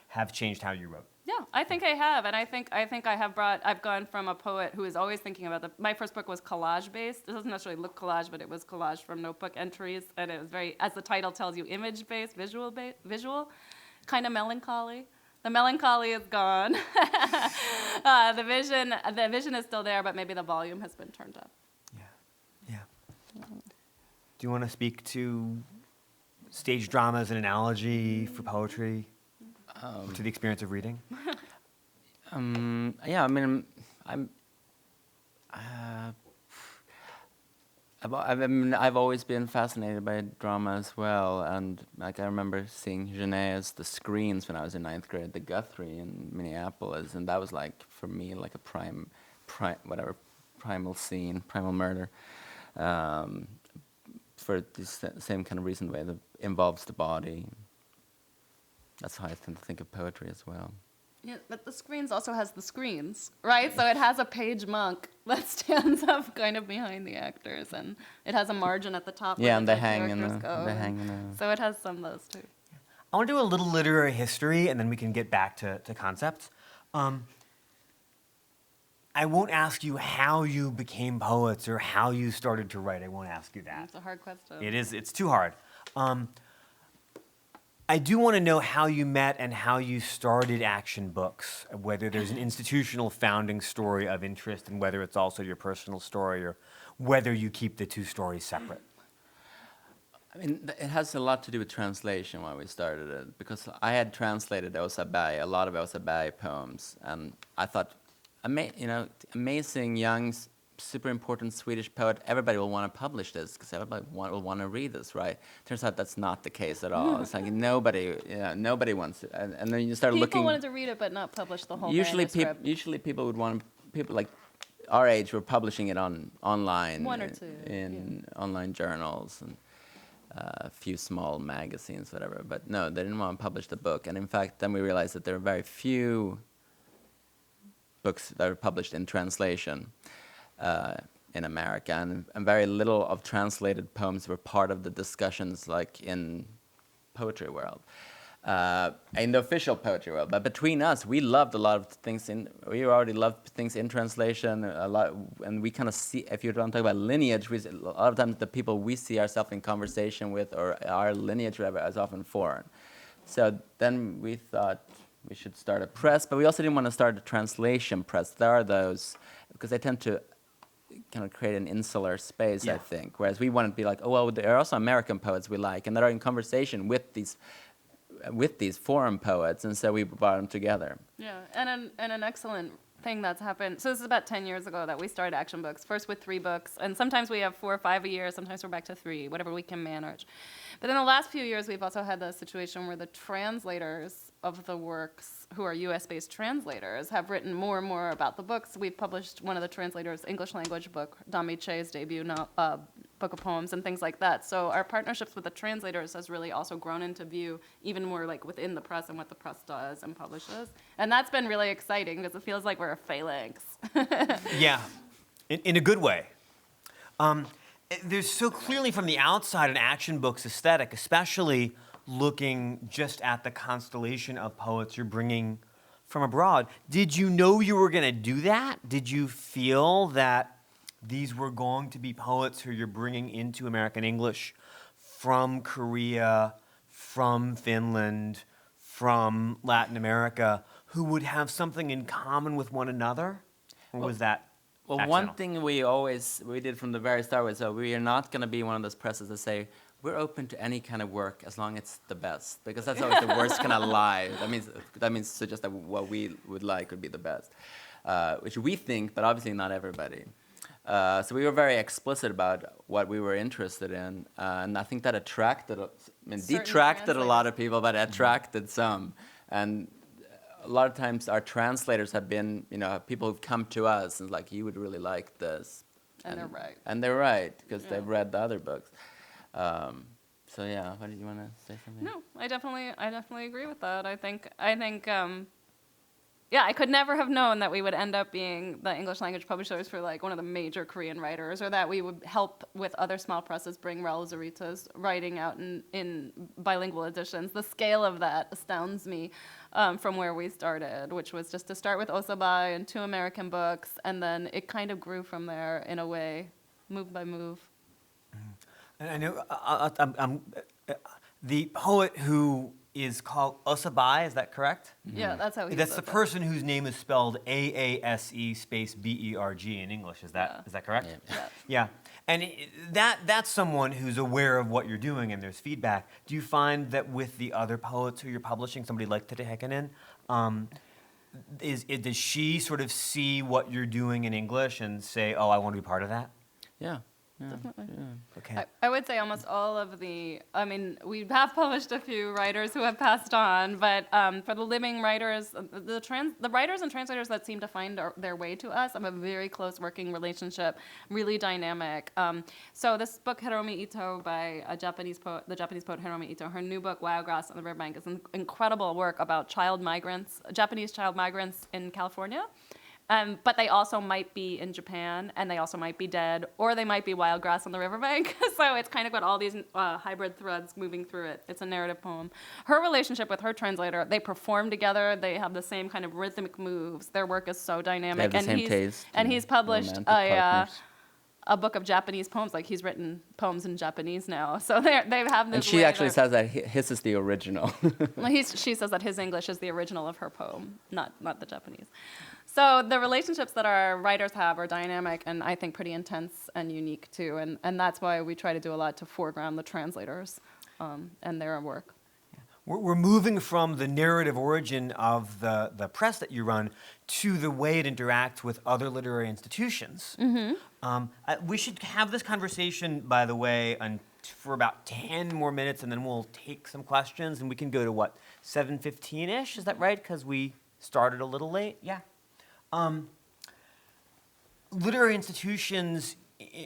have changed how you wrote. Yeah, I think I have, and I think I've gone from a poet who is always thinking about my first book was Collage Base. It doesn't necessarily look collage, but it was collage from notebook entries, and it was very, as the title tells you, image based, visual, kind of melancholy. The melancholy is gone. The vision is still there, but maybe the volume has been turned up. Do you want to speak to stage drama as an analogy for poetry, to the experience of reading? Yeah, I mean, I've always been fascinated by drama as well, and like I remember seeing Johannes, the screens when I was in 9th grade, the Guthrie in Minneapolis, and that was like for me like a primal scene, primal murder. For this same kind of reason, way that involves the body. That's how I tend to think of poetry as well. Yeah, but the screens also has the screens, right? So it has a page monk that stands up kind of behind the actors, and it has a margin at the top. Yeah, where and the they hang in characters go. So it has some of those too. I want to do a little literary history, and then we can get back to concepts. I won't ask you how you became poets or how you started to write. I won't ask you that. It's a hard question. It is. It's too hard. I do want to know how you met and how you started Action Books, whether there's an institutional founding story of interest and whether it's also your personal story or whether you keep the two stories separate. I mean, it has a lot to do with translation why we started it, because I had translated a lot of Åsa Berg poems, and I thought, amazing, young, super important Swedish poet. Everybody will want to publish this because everybody will want to read this, right? Turns out that's not the case at all. It's like nobody wants it. And then you start looking. People wanted to read it, but not publish the whole manuscript. Usually people would want, people like our age were publishing it online. One or two. In online journals and a few small magazines, whatever. But no, they didn't want to publish the book. And in fact, then we realized that there are very few books that are published in translation in America, and very little of translated poems were part of the discussions like in poetry world, in the official poetry world. But between us, we loved a lot of things we already loved things in translation a lot, and we kind of see, if you don't talk about lineage, a lot of times the people we see ourselves in conversation with or our lineage whatever is often foreign. So then we thought we should start a press, but we also didn't want to start a translation press. There are those, because they tend to kind of create an insular space, I think. Whereas we want to be like, oh, well, there are also American poets we like, and that are in conversation with these foreign poets, and so we brought them together. Yeah, and an excellent thing that's happened. So this is about 10 years ago that we started Action Books, first with 3 books, and sometimes we have 4 or 5 a year, sometimes we're back to 3, whatever we can manage. But in the last few years, we've also had the situation where the translators of the works, who are US-based translators, have written more and more about the books. We've published one of the translators' English language book, Dami Che's debut book of poems and things like that. So our partnerships with the translators has really also grown into view even more like within the press and what the press does and publishes. And that's been really exciting because it feels like we're a phalanx. Yeah, in a good way. There's so clearly from the outside an action books aesthetic, especially looking just at the constellation of poets you're bringing from abroad. Did you know you were going to do that? Did you feel that these were going to be poets who you're bringing into American English from Korea, from Finland, from Latin America, who would have something in common with one another? Or was that Well, accidental? one thing we did from the very start was we are not going to be one of those presses that say, we're open to any kind of work as long as it's the best, because that's always the worst kind of lie. That means suggest that what we would like would be the best, which we think, but obviously not everybody. So we were very explicit about what we were interested in, and I think that detracted a lot of people, but attracted some. And a lot of times our translators have been, people who've come to us and like, you would really like this. And they're right. And they're right, because they've read the other books. So yeah, what did you want to say something? No, I definitely agree with that. I think, I could never have known that we would end up being the English language publishers for like one of the major Korean writers, or that we would help with other small presses bring Raul Zurita's writing out in bilingual editions. The scale of that astounds me from where we started, which was just to start with Osabai and 2 American books, and then it kind of grew from there in a way, move by move. And I know the poet who is called Osabai, is that correct? Yeah, that's how he That's says the it. person whose name is spelled AASE space BERG in English. Is that correct? Yeah. Yeah. And that's someone who's aware of what you're doing and there's feedback. Do you find that with the other poets who you're publishing, somebody like Tete Hekkonen, does she sort of see what you're doing in English and say, oh, I want to be part of that? Yeah. Definitely. Okay. I would say almost all of we have published a few writers who have passed on, but for the living writers, the writers and translators that seem to find their way to us, I have a very close working relationship, really dynamic. So this book, Hiromi Ito, by the Japanese poet Hiromi Ito, her new book, Wild Grass on the Riverbank, is an incredible work about Japanese child migrants in California. But they also might be in Japan, and they also might be dead, or they might be wild grass on the riverbank. So it's kind of got all these hybrid threads moving through it. It's a narrative poem. Her relationship with her translator, they perform together. They have the same kind of rhythmic moves. Their work is so dynamic. They have the same taste. And he's published romantic a book of Japanese poems. Like, he's written poems in Japanese now. So they have this. And she actually says that his is the original. She says that his English is the original of her poem, not the Japanese. So the relationships that our writers have are dynamic and I think pretty intense and unique too. And that's why we try to do a lot to foreground the translators and their work. We're moving from the narrative origin of the press that you run to the way it interacts with other literary institutions. Mm-hmm. We should have this conversation, by the way, for about 10 more minutes, and then we'll take some questions, and we can go to, 7:15-ish? Is that right? Because we started a little late? Yeah. Literary institutions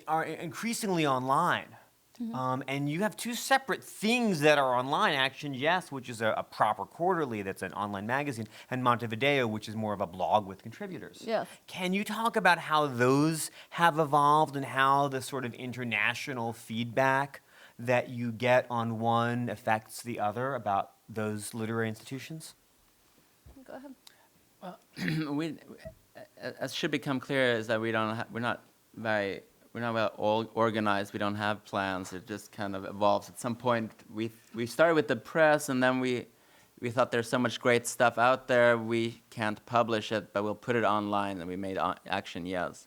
are increasingly online. Mm-hmm. And you have 2 separate things that are online. Action Yes, which is a proper quarterly that's an online magazine, and Montevideo, which is more of a blog with contributors. Yes. Can you talk about how those have evolved and how the sort of international feedback that you get on one affects the other about those literary institutions? Go ahead. Well, as should become clear, is that we're not well all organized. We don't have plans. It just kind of evolves. At some point, we started with the press, and then we thought there's so much great stuff out there, we can't publish it, but we'll put it online, and we made Action Yes.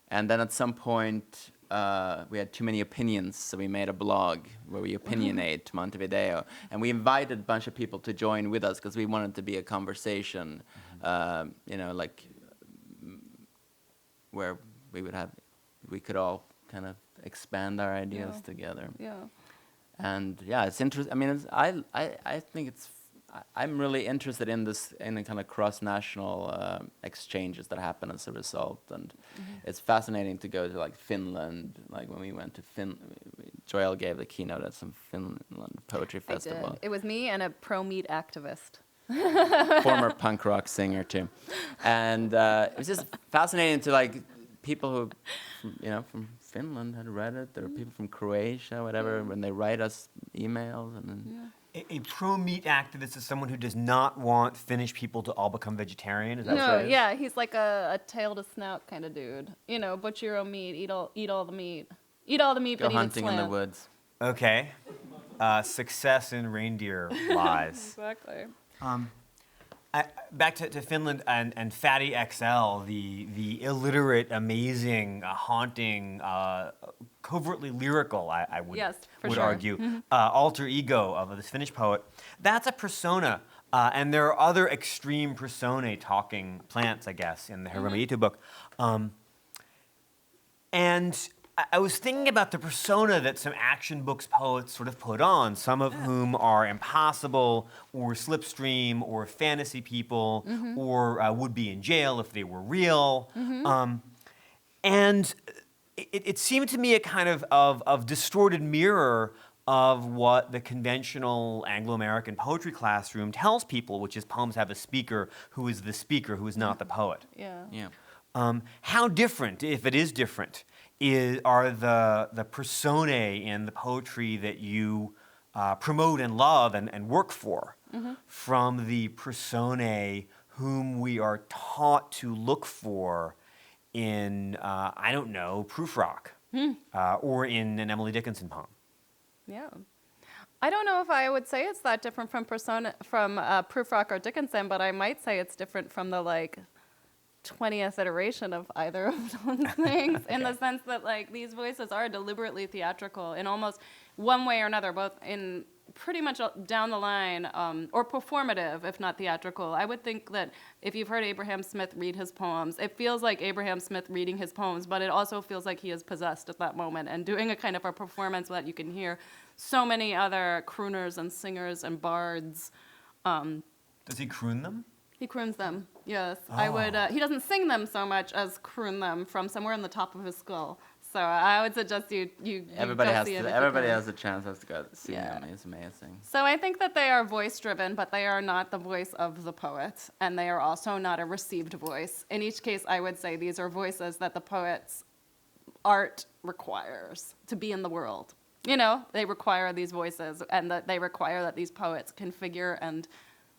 And then at some point, we had too many opinions, so we made a blog where we opinionate Montevideo. And we invited a bunch of people to join with us because we wanted it to be a conversation, where we could all kind of expand our ideas together. Yeah. And yeah, it's interesting. I mean, I think I'm really interested in the kind of cross-national exchanges that happen as a result, and it's fascinating to go to like Finland. Like when we went to Joyelle gave the keynote at some Finland poetry festival. I did. It was me and a pro-meat activist. Former punk rock singer too, and it was just fascinating to like people who, from Finland had read it. There were people from Croatia, whatever, when they write us emails and then. A pro-meat activist is someone who does not want Finnish people to all become vegetarian. Is that No, what it is? yeah, he's like a tail to snout kind of dude. Butcher your own meat, eat all the meat. Eat all the meat, Go but eat hunting it in the slant. woods. Okay. Success in reindeer lies. Exactly. Back to Finland and Fatty XL, the illiterate, amazing, haunting, covertly lyrical, I would, Yes, for would sure. argue, alter ego of this Finnish poet. That's a persona, and there are other extreme personae talking plants, I guess, in the Hermaitu book. And I was thinking about the persona that some action books poets sort of put on, some of whom are impossible or slipstream or fantasy people or would be in jail if they were real. And it seemed to me a kind of distorted mirror of what the conventional Anglo-American poetry classroom tells people, which is poems have a speaker who is the speaker, who is not the poet. Yeah. How different, if it is different, are the personae in the poetry that you promote and love and work for from the personae whom we are taught to look for in, I don't know, proof rock or in an Emily Dickinson poem? Yeah. I don't know if I would say it's that different from proof rock or Dickinson, but I might say it's different from the 20th iteration of either of those things, in the sense that these voices are deliberately theatrical in almost one way or another, both in pretty much down the line, or performative, if not theatrical. I would think that if you've heard Abraham Smith read his poems, it feels like Abraham Smith reading his poems, but it also feels like he is possessed at that moment and doing a kind of a performance that you can hear so many other crooners and singers and bards. Does he croon them? He croons them, yes. I would. He doesn't sing them so much as croon them from somewhere in the top of his skull. So I would suggest you Everybody go has see it. everybody has a chance to go see Yeah. him. He's amazing. So I think that they are voice-driven, but they are not the voice of the poet, and they are also not a received voice. In each case, I would say these are voices that the poet's art requires to be in the world. They require these voices, and that they require that these poets configure and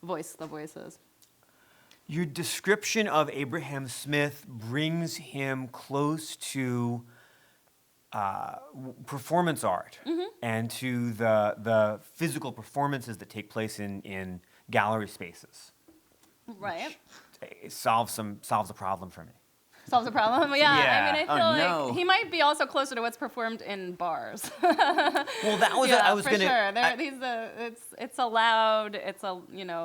voice the voices. Your description of Abraham Smith brings him close to performance art and to the physical performances that take place in gallery spaces. Right. It solves a problem for me. Solves the problem? Yeah. Yeah. I mean, I feel like he might be also closer to what's performed in bars. Well, that was I was for gonna. sure. It's a loud. It's a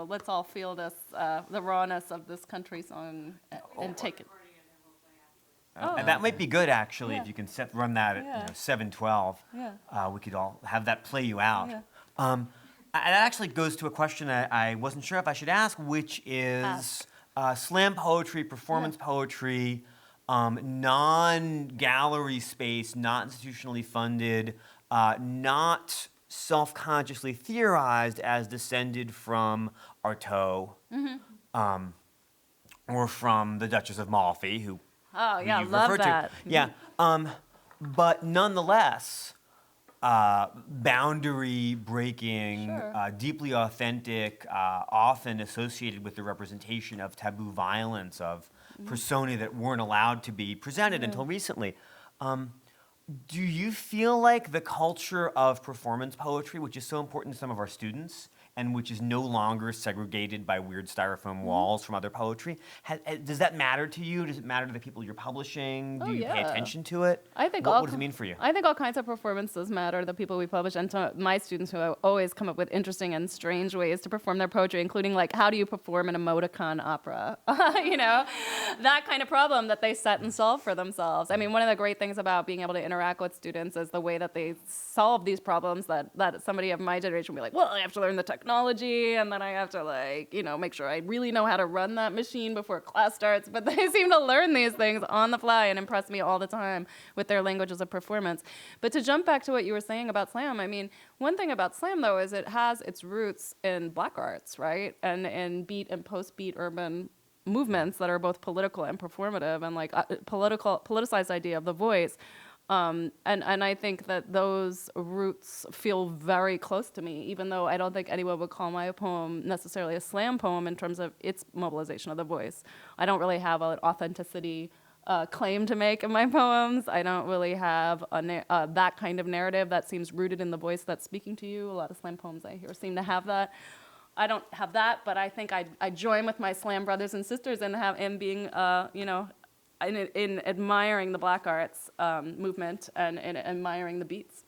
let's all feel this the rawness of this country song and take it. And that might be good actually if you can run that at 7:12. Yeah. We could all have that play you out. Yeah. That actually goes to a question I wasn't sure if I should ask, which is slam poetry, performance poetry, non-gallery space, not institutionally funded, not self-consciously theorized as descended from Artaud or from the Duchess of Malfi, who Yeah, you've love referred that. to. Yeah, but nonetheless, boundary breaking, Sure. deeply authentic, often associated with the representation of taboo violence, of personae that weren't allowed to be presented until recently. Do you feel like the culture of performance poetry, which is so important to some of our students, and which is no longer segregated by weird styrofoam walls from other poetry, does that matter to you? Does it matter to the people you're publishing? Do you pay yeah. attention to it? I think what does it mean for you? I think all kinds of performances matter to the people we publish, and to my students who always come up with interesting and strange ways to perform their poetry, including how do you perform an emoticon opera? That kind of problem that they set and solve for themselves. I mean, one of the great things about being able to interact with students is the way that they solve these problems that somebody of my generation would be like, well, I have to learn the technique technology, and then I have to like, make sure I really know how to run that machine before class starts. But they seem to learn these things on the fly and impress me all the time with their languages of performance. But to jump back to what you were saying about slam, I mean, one thing about slam though is it has its roots in black arts, right? And in beat and post-beat urban movements that are both political and performative, and like politicized idea of the voice. And I think that those roots feel very close to me, even though I don't think anyone would call my poem necessarily a slam poem in terms of its mobilization of the voice. I don't really have an authenticity claim to make in my poems. I don't really have that kind of narrative that seems rooted in the voice that's speaking to you. A lot of slam poems I hear seem to have that. I don't have that, but I think I join with my slam brothers and sisters in being, in admiring the black arts movement and admiring the beats.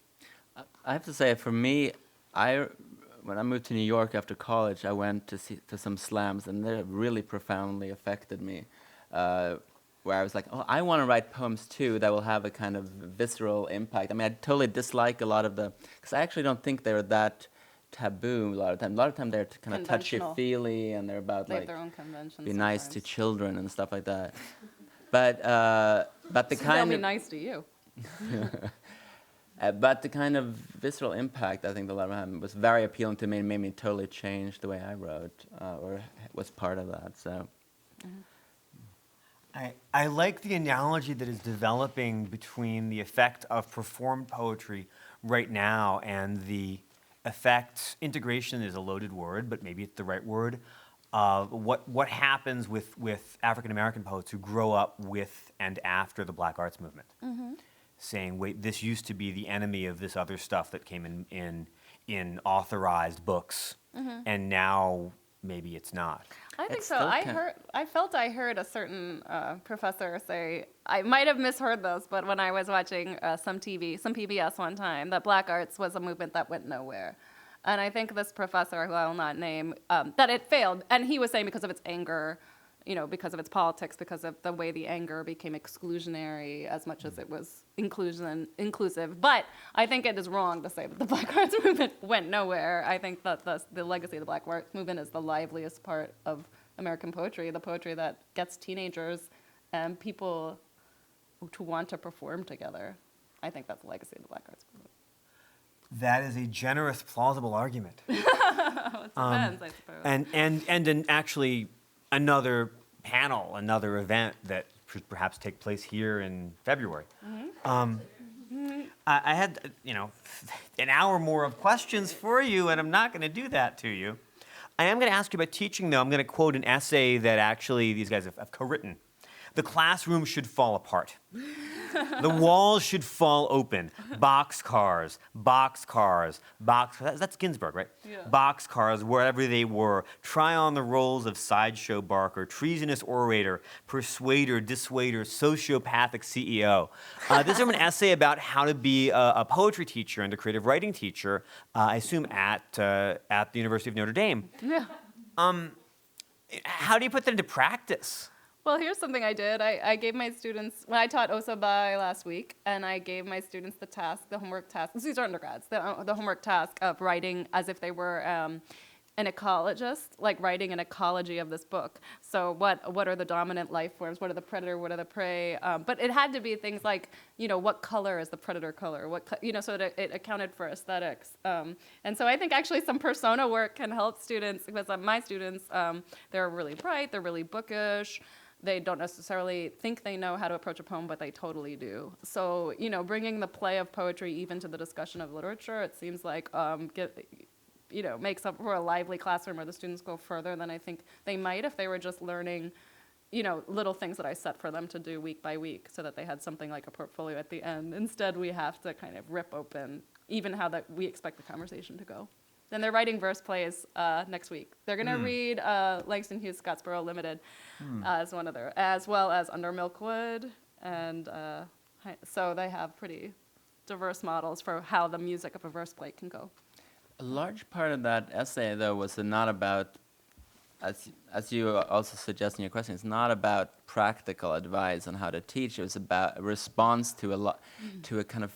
I have to say, for me, when I moved to New York after college, I went to some slams, and they really profoundly affected me. Where I was like, oh, I want to write poems too that will have a kind of visceral impact. I mean, I totally dislike a lot of because I actually don't think they're that taboo a lot of time. A lot of time they're kind of touchy-feely, and they're about they like have their own conventions. Be nice to children and stuff like that. But the So kind they'll of be nice to you. but the kind of visceral impact I think the lot of them was very appealing to me and made me totally change the way I wrote or was part of that. So. I like the analogy that is developing between the effect of performed poetry right now and the effect, integration is a loaded word, but maybe it's the right word, what happens with African American poets who grow up with and after the Black Arts Movement, saying, wait, this used to be the enemy of this other stuff that came in authorized books, and now maybe it's not. I think It's so. still I heard a certain professor say, I might have misheard this, but when I was watching some PBS one time, that black arts was a movement that went nowhere. And I think this professor, who I will not name, that it failed. And he was saying because of its anger, because of its politics, because of the way the anger became exclusionary as much as it was inclusive. But I think it is wrong to say that the Black Arts Movement went nowhere. I think that the legacy of the Black Arts Movement is the liveliest part of American poetry, the poetry that gets teenagers and people to want to perform together. I think that's the legacy of the Black Arts Movement. That is a generous, plausible argument. It depends, I suppose. And actually another panel, another event that should perhaps take place here in February. I had, an hour more of questions for you, and I'm not going to do that to you. I am going to ask you about teaching, though. I'm going to quote an essay that actually these guys have co-written. The classroom should fall apart. The walls should fall open. Boxcars. That's Ginsberg, right? Yeah. Boxcars, wherever they were. Try on the roles of sideshow barker, treasonous orator, persuader, dissuader, sociopathic CEO. This is an essay about how to be a poetry teacher and a creative writing teacher, I assume at the University of Notre Dame. Yeah. How do you put that into practice? Well, here's something I did. I gave my students, when I taught Osabai last week, and I gave my students the homework task, these are undergrads, the homework task of writing as if they were an ecologist, like writing an ecology of this book. So what are the dominant life forms? What are the predator? What are the prey? But it had to be things like, what color is the predator color? So that it accounted for aesthetics. And so I think actually some persona work can help students, because my students, they're really bright, they're really bookish. They don't necessarily think they know how to approach a poem, but they totally do. So, bringing the play of poetry even to the discussion of literature, it seems like makes up for a lively classroom where the students go further than I think they might if they were just learning, little things that I set for them to do week by week so that they had something like a portfolio at the end. Instead, we have to kind of rip open even how that we expect the conversation to go. Then they're writing verse plays next week. They're going to read Langston Hughes' Scottsboro Limited as one of their, as well as Under Milkwood. And so they have pretty diverse models for how the music of a verse play can go. A large part of that essay, though, was not about, as you also suggest in your question, it's not about practical advice on how to teach. It was about a response to to a kind of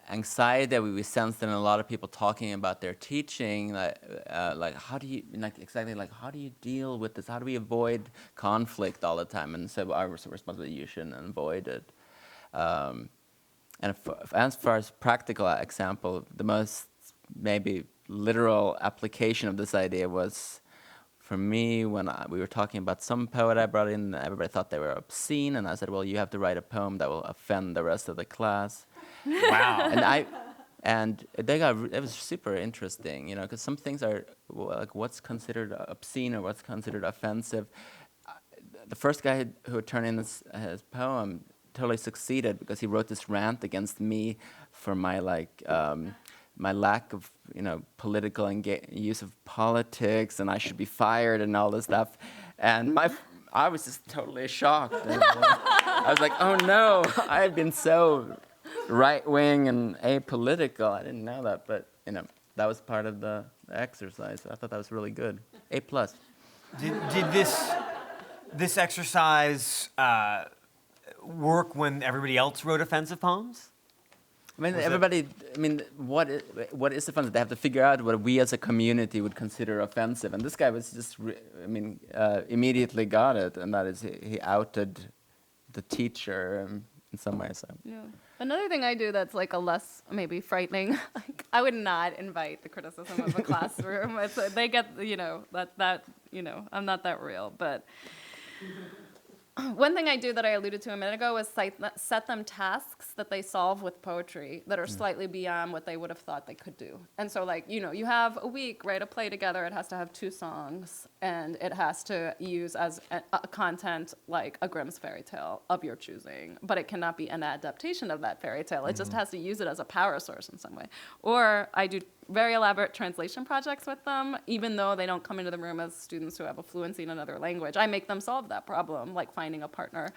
anxiety that we sensed in a lot of people talking about their teaching, like how do you, like exactly like how do you deal with this? How do we avoid conflict all the time? And so our responsibility, you shouldn't avoid it. And as far as practical example, the most maybe literal application of this idea was for me when we were talking about some poet I brought in. Everybody thought they were obscene, and I said, well, you have to write a poem that will offend the rest of the class. Wow. It was super interesting, you know, because some things are like what's considered obscene or what's considered offensive. The first guy who turned in his poem totally succeeded because he wrote this rant against me for my my lack of, you know, political use of politics, and I should be fired and all this stuff. And I was just totally shocked. I was like, oh no, I had been so right-wing and apolitical. I didn't know that, but you know, that was part of the exercise. I thought that was really good. A+. Did this exercise work when everybody else wrote offensive poems? I mean, what is offensive? They have to figure out what we as a community would consider offensive. And this guy was just, immediately got it, and that is he outed the teacher in some way. So. Yeah. Another thing I do that's like a less maybe frightening, like I would not invite the criticism of a classroom. They get, you know, that you know, I'm not that real, but. One thing I do that I alluded to a minute ago is set them tasks that they solve with poetry that are slightly beyond what they would have thought they could do. And so, like, you know, you have a week, write a play together. It has to have 2 songs, and it has to use as a content like a Grimm's fairy tale of your choosing. But it cannot be an adaptation of that fairy tale. It just has to use it as a power source in some way. Or I do very elaborate translation projects with them, even though they don't come into the room as students who have a fluency in another language. I make them solve that problem, like finding a partner.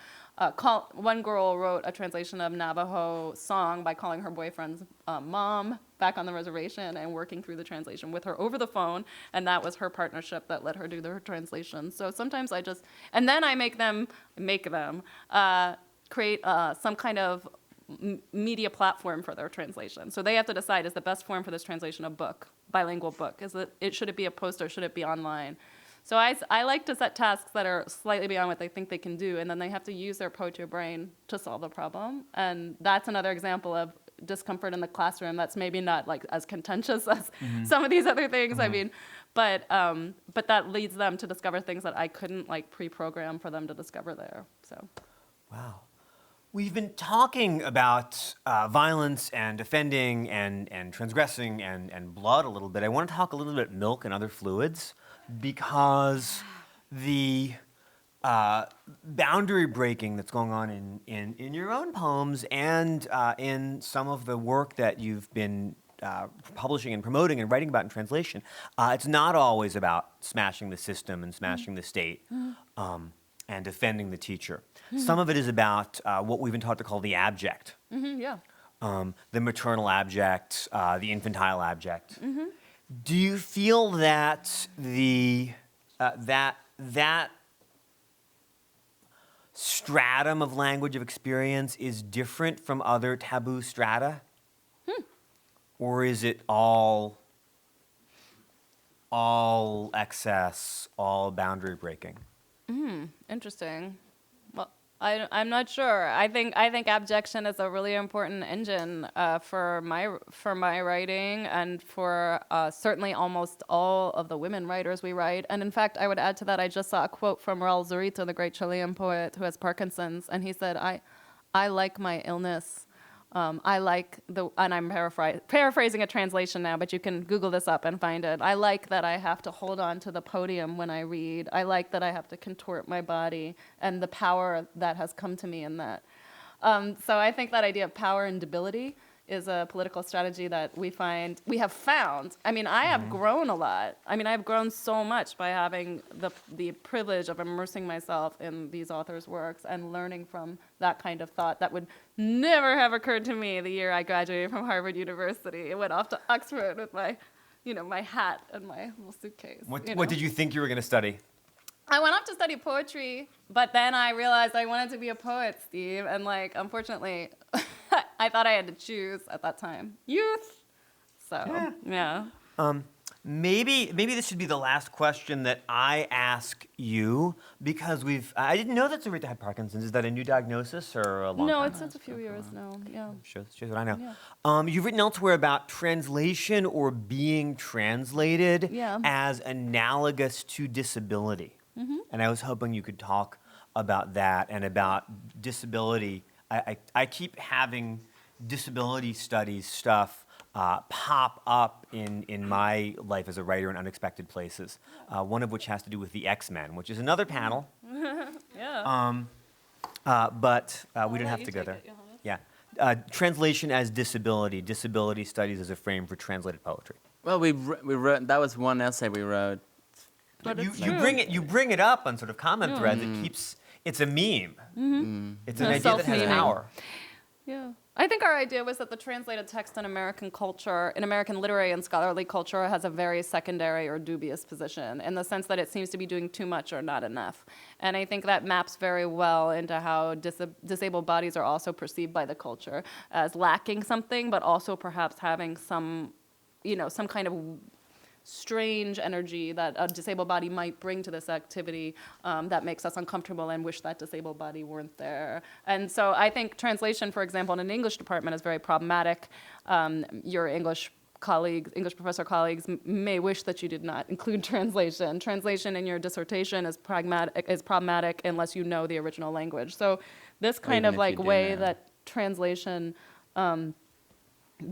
One girl wrote a translation of Navajo song by calling her boyfriend's mom back on the reservation and working through the translation with her over the phone, and that was her partnership that let her do her translation. So sometimes and then I make them create some kind of media platform for their translation. So they have to decide, is the best form for this translation a book, bilingual book? Should it be a poster? Should it be online? So I like to set tasks that are slightly beyond what they think they can do, and then they have to use their poetry brain to solve the problem. And that's another example of discomfort in the classroom that's maybe not like as contentious as some of these other things. I mean, but that leads them to discover things that I couldn't like pre-program for them to discover there. So. Wow. We've been talking about violence and offending and transgressing and blood a little bit. I want to talk a little bit milk and other fluids because the boundary breaking that's going on in your own poems and in some of the work that you've been publishing and promoting and writing about in translation, it's not always about smashing the system and smashing the state. And defending the teacher. Some of it is about what we've been taught to call the abject. Yeah. The maternal abject, the infantile abject. Do you feel that that stratum of language of experience is different from other taboo strata? Or is it all excess, all boundary breaking? Interesting. Well, I'm not sure. I think abjection is a really important engine for my writing and for certainly almost all of the women writers we write. And in fact, I would add to that, I just saw a quote from Raul Zurita, the great Chilean poet who has Parkinson's, and he said, I like my illness. And I'm paraphrasing a translation now, but you can Google this up and find it. I like that I have to hold on to the podium when I read. I like that I have to contort my body and the power that has come to me in that. So I think that idea of power and debility is a political strategy that we have found. I mean, I have grown a lot. I mean, I've grown so much by having the privilege of immersing myself in these authors' works and learning from that kind of thought that would never have occurred to me the year I graduated from Harvard University. I went off to Oxford with my hat and my little suitcase. What did you think you were going to study? I went off to study poetry, but then I realized I wanted to be a poet, Steve, and unfortunately, I thought I had to choose at that time. Youth. So, yeah. Maybe this should be the last question that I ask you, because I didn't know that Sarita had Parkinson's. Is that a new diagnosis or a long No, time? it's a few years now. Yeah. Shows what I know. Yeah. You've written elsewhere about translation or being translated as analogous to disability. And I was hoping you could talk about that and about disability. I keep having disability studies stuff pop up in my life as a writer in unexpected places, one of which has to do with the X-Men, which is another panel. Yeah. But we don't have to go there. Yeah. Translation as disability, disability studies as a frame for translated poetry. Well, we wrote, that was one essay we wrote. But You it's true. you bring it up on sort of comment threads. It keeps, it's a meme. It's an A idea that has self-memeing. power. Yeah. I think our idea was that the translated text in American culture, in American literary and scholarly culture, has a very secondary or dubious position in the sense that it seems to be doing too much or not enough. And I think that maps very well into how disabled bodies are also perceived by the culture as lacking something, but also perhaps having some kind of strange energy that a disabled body might bring to this activity that makes us uncomfortable and wish that disabled body weren't there. And so I think translation, for example, in an English department is very problematic. Your English professor colleagues may wish that you did not include translation. Translation in your dissertation is problematic unless you know the original language. So this kind of like way that translation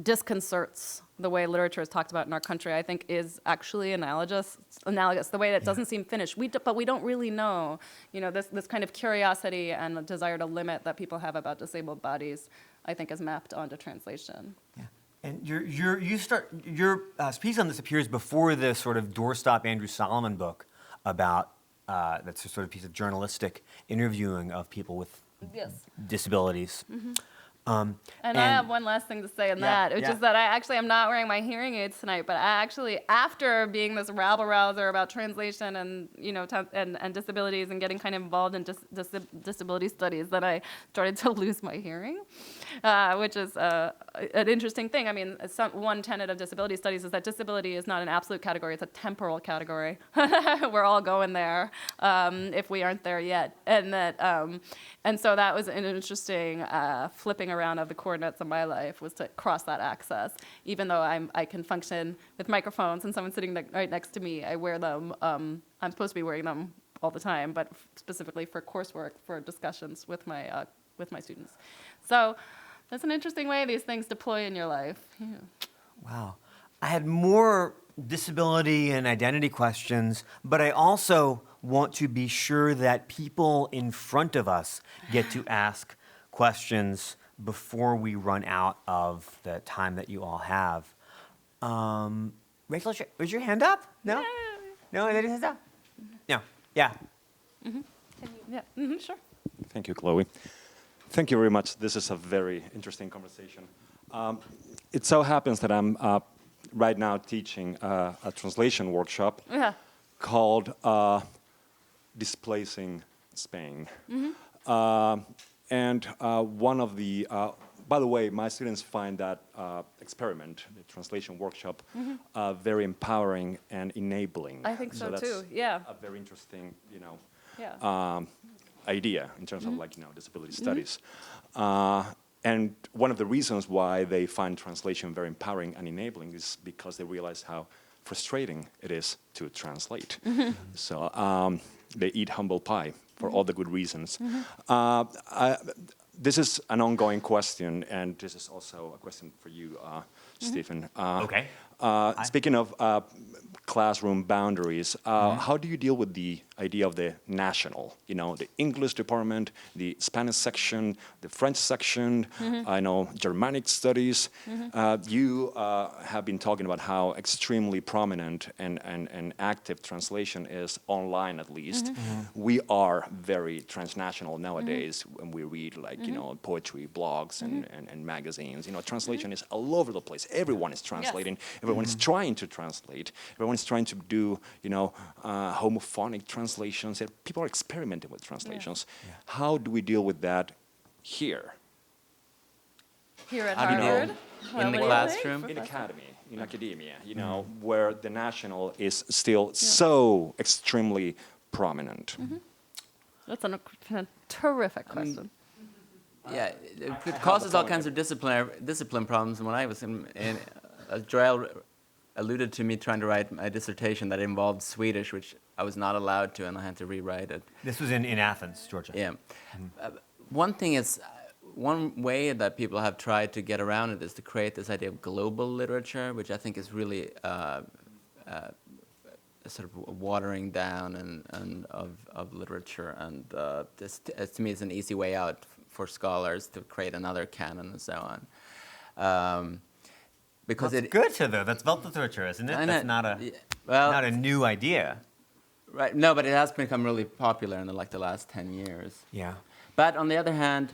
disconcerts the way literature is talked about in our country, I think, is actually analogous. The way that doesn't seem finished. But we don't really know. This kind of curiosity and desire to limit that people have about disabled bodies, I think, is mapped onto translation. Yeah. And your piece on this appears before the sort of doorstop Andrew Solomon book about that's a sort of piece of journalistic interviewing of people with disabilities. And I have one last thing to say on that, which is that I am not wearing my hearing aids tonight, but I actually, after being this rabble-rouser about translation and and disabilities and getting kind of involved in disability studies, that I started to lose my hearing, which is an interesting thing. I mean, one tenet of disability studies is that disability is not an absolute category; it's a temporal category. We're all going there if we aren't there yet, and so that was an interesting flipping around of the coordinates of my life, was to cross that axis. Even though I can function with microphones and someone's sitting right next to me, I wear them. I'm supposed to be wearing them all the time, but specifically for coursework, for discussions with my students. So that's an interesting way these things deploy in your life. Yeah. Wow. I had more disability and identity questions, but I also want to be sure that people in front of us get to ask questions before we run out of the time that you all have. Rachel, was your hand up? No? No, I didn't hand up? No. Yeah. Sure. Thank you, Chloe. Thank you very much. This is a very interesting conversation. It so happens that I'm right now teaching a translation workshop called Displacing Spain. And one of the, by the way, my students find that experiment, the translation workshop, very empowering and enabling. I think so that's too, yeah. A very interesting, idea in terms of disability studies. And one of the reasons why they find translation very empowering and enabling is because they realize how frustrating it is to translate. So they eat humble pie for all the good reasons. This is an ongoing question, and this is also a question for you, Stephen. Okay. Speaking of classroom boundaries, how do you deal with the idea of the national? The English department, the Spanish section, the French section, I know Germanic studies. You have been talking about how extremely prominent and active translation is online, at least. We are very transnational nowadays when we read poetry blogs and magazines. Translation is all over the place. Everyone is translating. Everyone is trying to translate. Everyone is trying to do, homophonic translations. People are experimenting with translations. How do we deal with that here? Here at I don't know, Harvard. in the classroom. In academy, in academia, you know, where the national is still so extremely prominent. That's a terrific question. Yeah, it causes all kinds of discipline problems. When I was in Joyelle alluded to me trying to write my dissertation that involved Swedish, which I was not allowed to, and I had to rewrite it. This was in Athens, Georgia. Yeah. One thing is, one way that people have tried to get around it is to create this idea of global literature, which I think is really sort of watering down and of literature, and this to me is an easy way out for scholars to create another canon and so on. Because That's good to though. That's Weltliteratur, isn't it? That's not a new idea. Right. No, but it has become really popular in the last 10 years. Yeah. But on the other hand,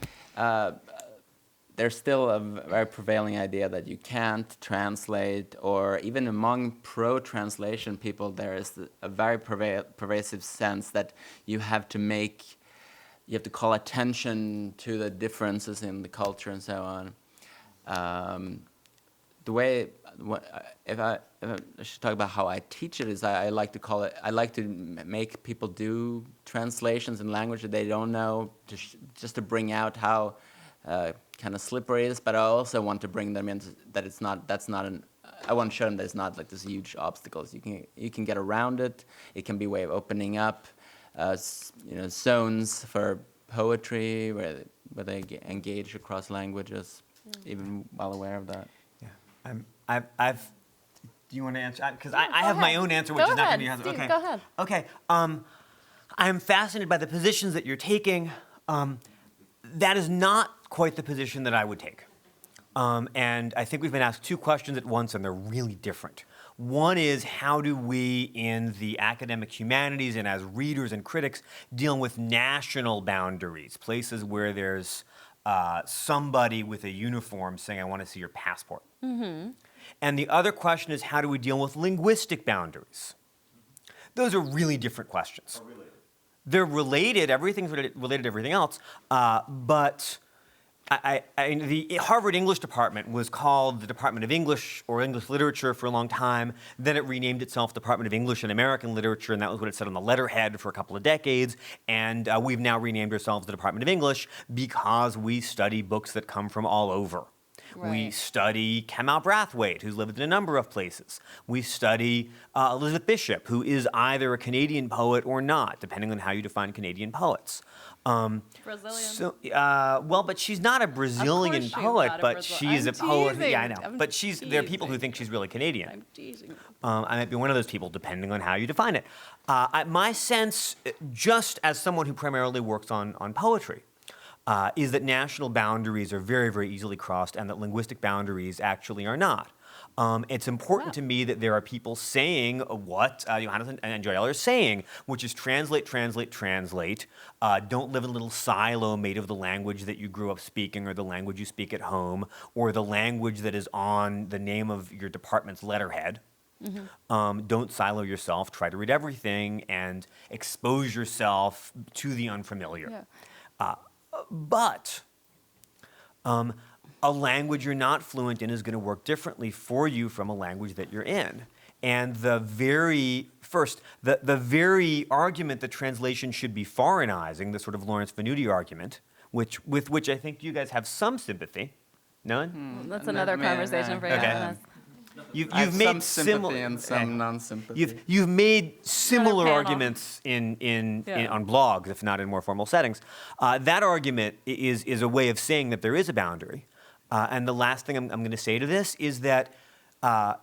there's still a very prevailing idea that you can't translate, or even among pro-translation people, there is a very pervasive sense that you have to call attention to the differences in the culture and so on. If I should talk about how I teach it, is I like to make people do translations in language that they don't know, just to bring out how kind of slippery it is, but I also want to bring them into that I want to show them that it's not like this huge obstacles. You can get around it. It can be a way of opening up, zones for poetry where they engage across languages, even well aware of that. Yeah. Do you want to answer? Because I have my own answer, which is not going to be your answer. Okay. Go ahead. Okay. I'm fascinated by the positions that you're taking. That is not quite the position that I would take. And I think we've been asked two questions at once, and they're really different. One is, how do we in the academic humanities and as readers and critics deal with national boundaries, places where there's somebody with a uniform saying, I want to see your passport. Mm-hmm. And the other question is, how do we deal with linguistic boundaries? Those are really different questions. Oh, really? They're related, everything's related to everything else, but the Harvard English department was called the Department of English or English Literature for a long time. Then it renamed itself Department of English and American Literature, and that was what it said on the letterhead for a couple of decades. And we've now renamed ourselves the Department of English because we study books that come from all over. Right. We study Kemal Brathwaite, who's lived in a number of places. We study Elizabeth Bishop, who is either a Canadian poet or not, depending on how you define Canadian poets. Brazilian. But she's not a Brazilian poet, but she's a poet. Teasing. Yeah, I know. But there are people who think she's really Canadian. I'm teasing. I might be one of those people, depending on how you define it. My sense, just as someone who primarily works on poetry, is that national boundaries are very, very easily crossed, and that linguistic boundaries actually are not. It's important to me that there are people saying what Johannes and Joyelle are saying, which is translate, translate, translate. Don't live in a little silo made of the language that you grew up speaking or the language you speak at home or the language that is on the name of your department's letterhead. Mm-hmm. Don't silo yourself. Try to read everything and expose yourself to the unfamiliar. Yeah. But a language you're not fluent in is going to work differently for you from a language that you're in. And the very argument that translation should be foreignizing, the sort of Lawrence Venuti argument, with which I think you guys have some sympathy. None? That's another conversation for you. Okay. You've made some sympathy and some non-sympathy. You've made similar arguments on blogs, if not in more formal settings. That argument is a way of saying that there is a boundary. And the last thing I'm going to say to this is that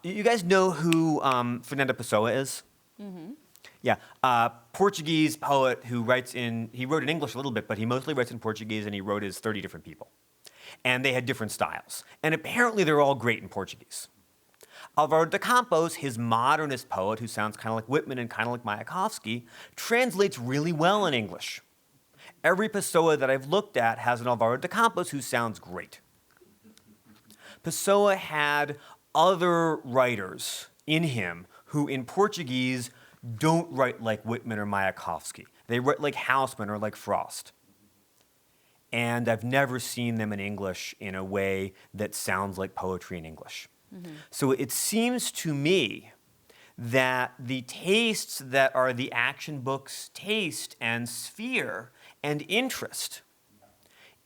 you guys know who Fernando Pessoa is? Mm-hmm. Yeah, Portuguese poet who he wrote in English a little bit, but he mostly writes in Portuguese, and he wrote as 30 different people. And they had different styles. And apparently they're all great in Portuguese. Alvaro de Campos, his modernist poet, who sounds kind of like Whitman and kind of like Mayakovsky, translates really well in English. Every Pessoa that I've looked at has an Alvaro de Campos who sounds great. Pessoa had other writers in him who, in Portuguese, don't write like Whitman or Mayakovsky. They write like Haussmann or like Frost. and I've never seen them in English in a way that sounds like poetry in English. So it seems to me that the tastes that are the action book's taste and sphere and interest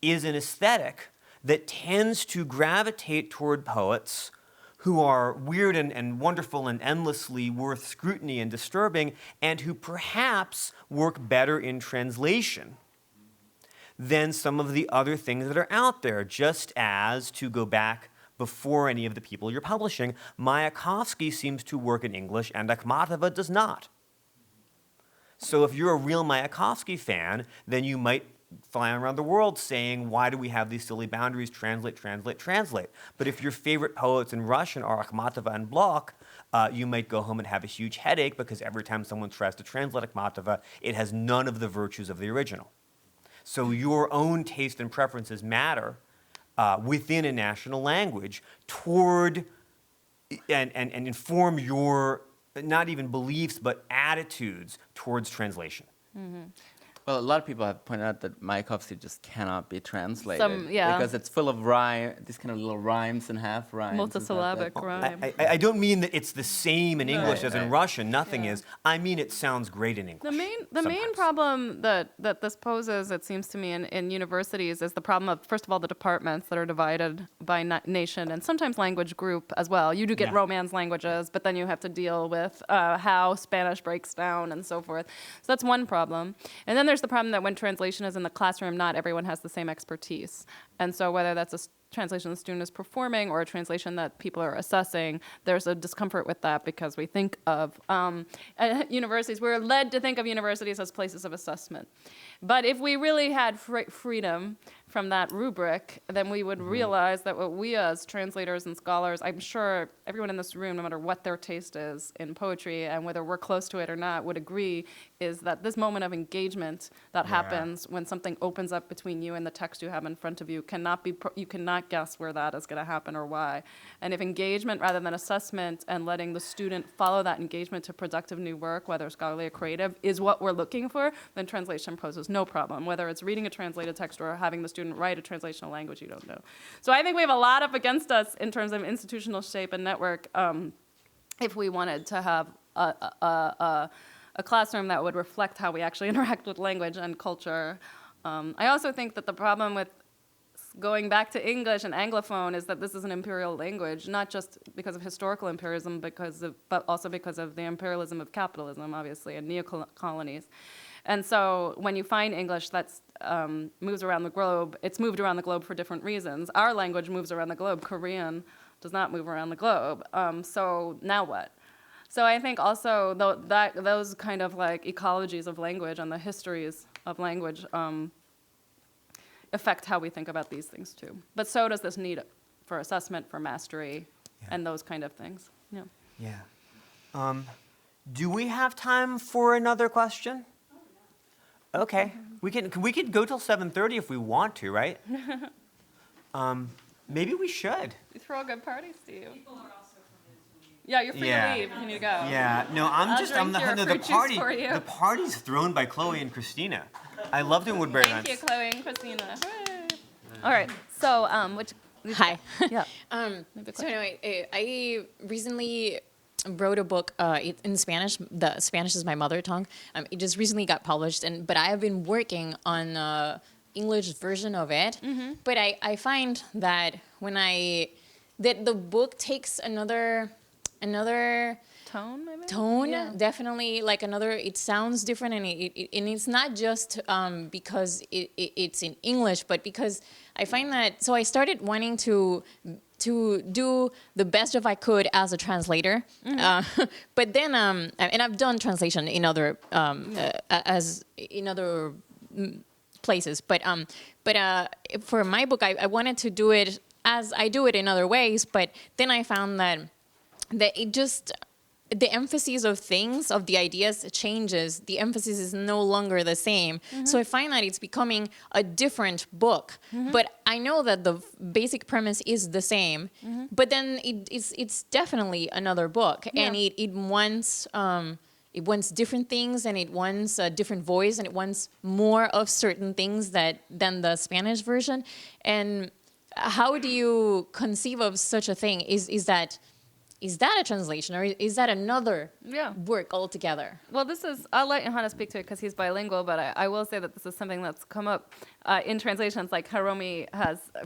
is an aesthetic that tends to gravitate toward poets who are weird and wonderful and endlessly worth scrutiny and disturbing, and who perhaps work better in translation than some of the other things that are out there. Just as, to go back before any of the people you're publishing, Mayakovsky seems to work in English and Akhmatova does not. So if you're a real Mayakovsky fan, then you might fly around the world saying, why do we have these silly boundaries? Translate, translate, translate. But if your favorite poets in Russian are Akhmatova and Bloch, you might go home and have a huge headache because every time someone tries to translate Akhmatova, it has none of the virtues of the original. So your own taste and preferences matter within a national language toward and inform your, not even beliefs, but attitudes towards translation. Well, a lot of people have pointed out that Mayakovsky just cannot be translated. Yeah. Because it's full of rhyme, these kind of little rhymes and half rhymes. Multisyllabic rhyme. I don't mean that it's the same in English as in right. Russian. Nothing is. I mean it sounds great in English. The main sometimes. problem that this poses, it seems to me, in universities is the problem of, first of all, the departments that are divided by nation and sometimes language group as well. You do get Yeah. Romance languages, but then you have to deal with how Spanish breaks down and so forth. So that's one problem. And then there's the problem that when translation is in the classroom, not everyone has the same expertise. And so whether that's a translation the student is performing or a translation that people are assessing, there's a discomfort with that because we think of universities, we're led to think of universities as places of assessment. But if we really had freedom from that rubric, then we would realize that what we as translators and scholars, I'm sure everyone in this room, no matter what their taste is in poetry and whether we're close to it or not, would agree is that this moment of engagement that happens when something opens up between you and the text you have in front of you cannot be, you cannot guess where that is going to happen or why. And if engagement rather than assessment and letting the student follow that engagement to productive new work, whether scholarly or creative, is what we're looking for, then translation poses no problem. Whether it's reading a translated text or having the student write a translational language you don't know. So I think we have a lot up against us in terms of institutional shape and network if we wanted to have a classroom that would reflect how we actually interact with language and culture. I also think that the problem with going back to English and Anglophone is that this is an imperial language, not just because of historical imperialism, but also because of the imperialism of capitalism, obviously, and neo-colonies. And so when you find English that's moves around the globe, it's moved around the globe for different reasons. Our language moves around the globe. Korean does not move around the globe. So now what? So I think also those kind of like ecologies of language and the histories of language affect how we think about these things too. But so does this need for assessment, for mastery, and those kind of things. Yeah. Yeah. Do we have time for another question? Okay. We could go till 7:30 if we want to, right? Maybe we should. You throw a good party, Steve. Yeah, you're free to leave if you need to go. Yeah. No, the party's thrown by Chloe and Christina. I love doing Woodberry Thank events. you, Chloe and Christina. Hooray. All right. So, Hi. Yeah. So anyway, I recently wrote a book in Spanish. The Spanish is my mother tongue. It just recently got published, but I have been working on English version of it. Mm-hmm. But I find that that the book takes another Tone, maybe? tone, Yeah. definitely like another. It sounds different, and it's not just because it's in English, but because I find that. So I started wanting to do the best of I could as a translator, but then and I've done translation in other places, but for my book I wanted to do it as I do it in other ways, but then I found that it just, the emphasis of things, of the ideas changes. The emphasis is no longer the same. Mm-hmm. So I find that it's becoming a different book. Mm-hmm. But I know that the basic premise is the same. Mm-hmm. But then it's definitely another book. Yeah. And it wants, wants different things, and it wants a different voice, and it wants more of certain things than the Spanish version. And how do you conceive of such a thing? Is that a translation, or is that another work altogether? Well, I'll let Johannes speak to it because he's bilingual, but I will say that this is something that's come up in translations. Like Hiromi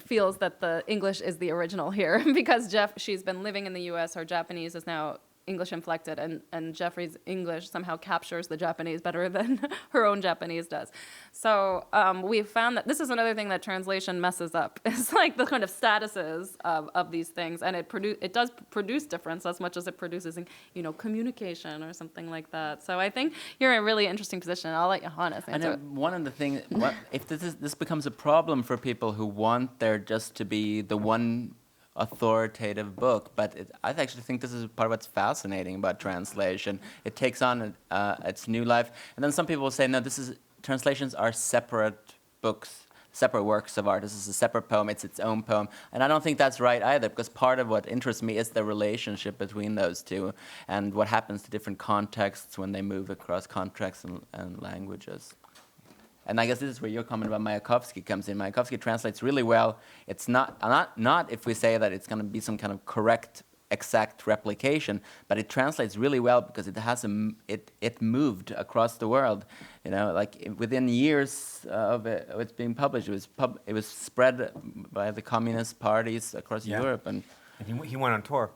feels that the English is the original here because she's been living in the US, her Japanese is now English inflected, and Jeffrey's English somehow captures the Japanese better than her own Japanese does. So we've found that this is another thing that translation messes up. It's like the kind of statuses of these things, and it does produce difference as much as it produces, communication or something like that. So I think you're in a really interesting position. I'll let Johannes answer it. One of the things, if this becomes a problem for people who want there just to be the one authoritative book, but I actually think this is part of what's fascinating about translation. It takes on its new life, and then some people will say, no, translations are separate books, separate works of art. This is a separate poem, it's its own poem, and I don't think that's right either, because part of what interests me is the relationship between those two, and what happens to different contexts when they move across contexts and languages. And I guess this is where your comment about Mayakovsky comes in. Mayakovsky translates really well. It's not if we say that it's going to be some kind of correct, exact replication, but it translates really well because it has it moved across the world. Like within years of it's being published, it was spread by the communist parties across Europe, and he went on tour.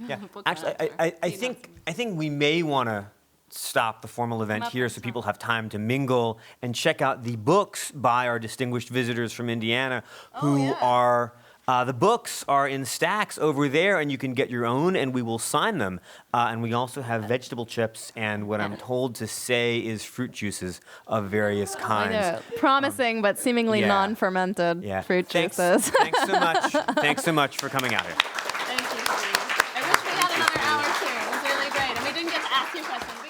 Yeah. Actually, I think we may want to stop the formal event here so people have time to mingle and check out the books by our distinguished visitors from Indiana who are, the books are in stacks over there, and you can get your own, and we will sign them. And we also have vegetable chips and what I'm told to say is fruit juices of various kinds. I know. Promising, but seemingly non-fermented fruit juices. Thanks so much. Thanks so much for coming out here. Thank you, Steve. I wish we had another hour too. It was really great, and we didn't get to ask you questions.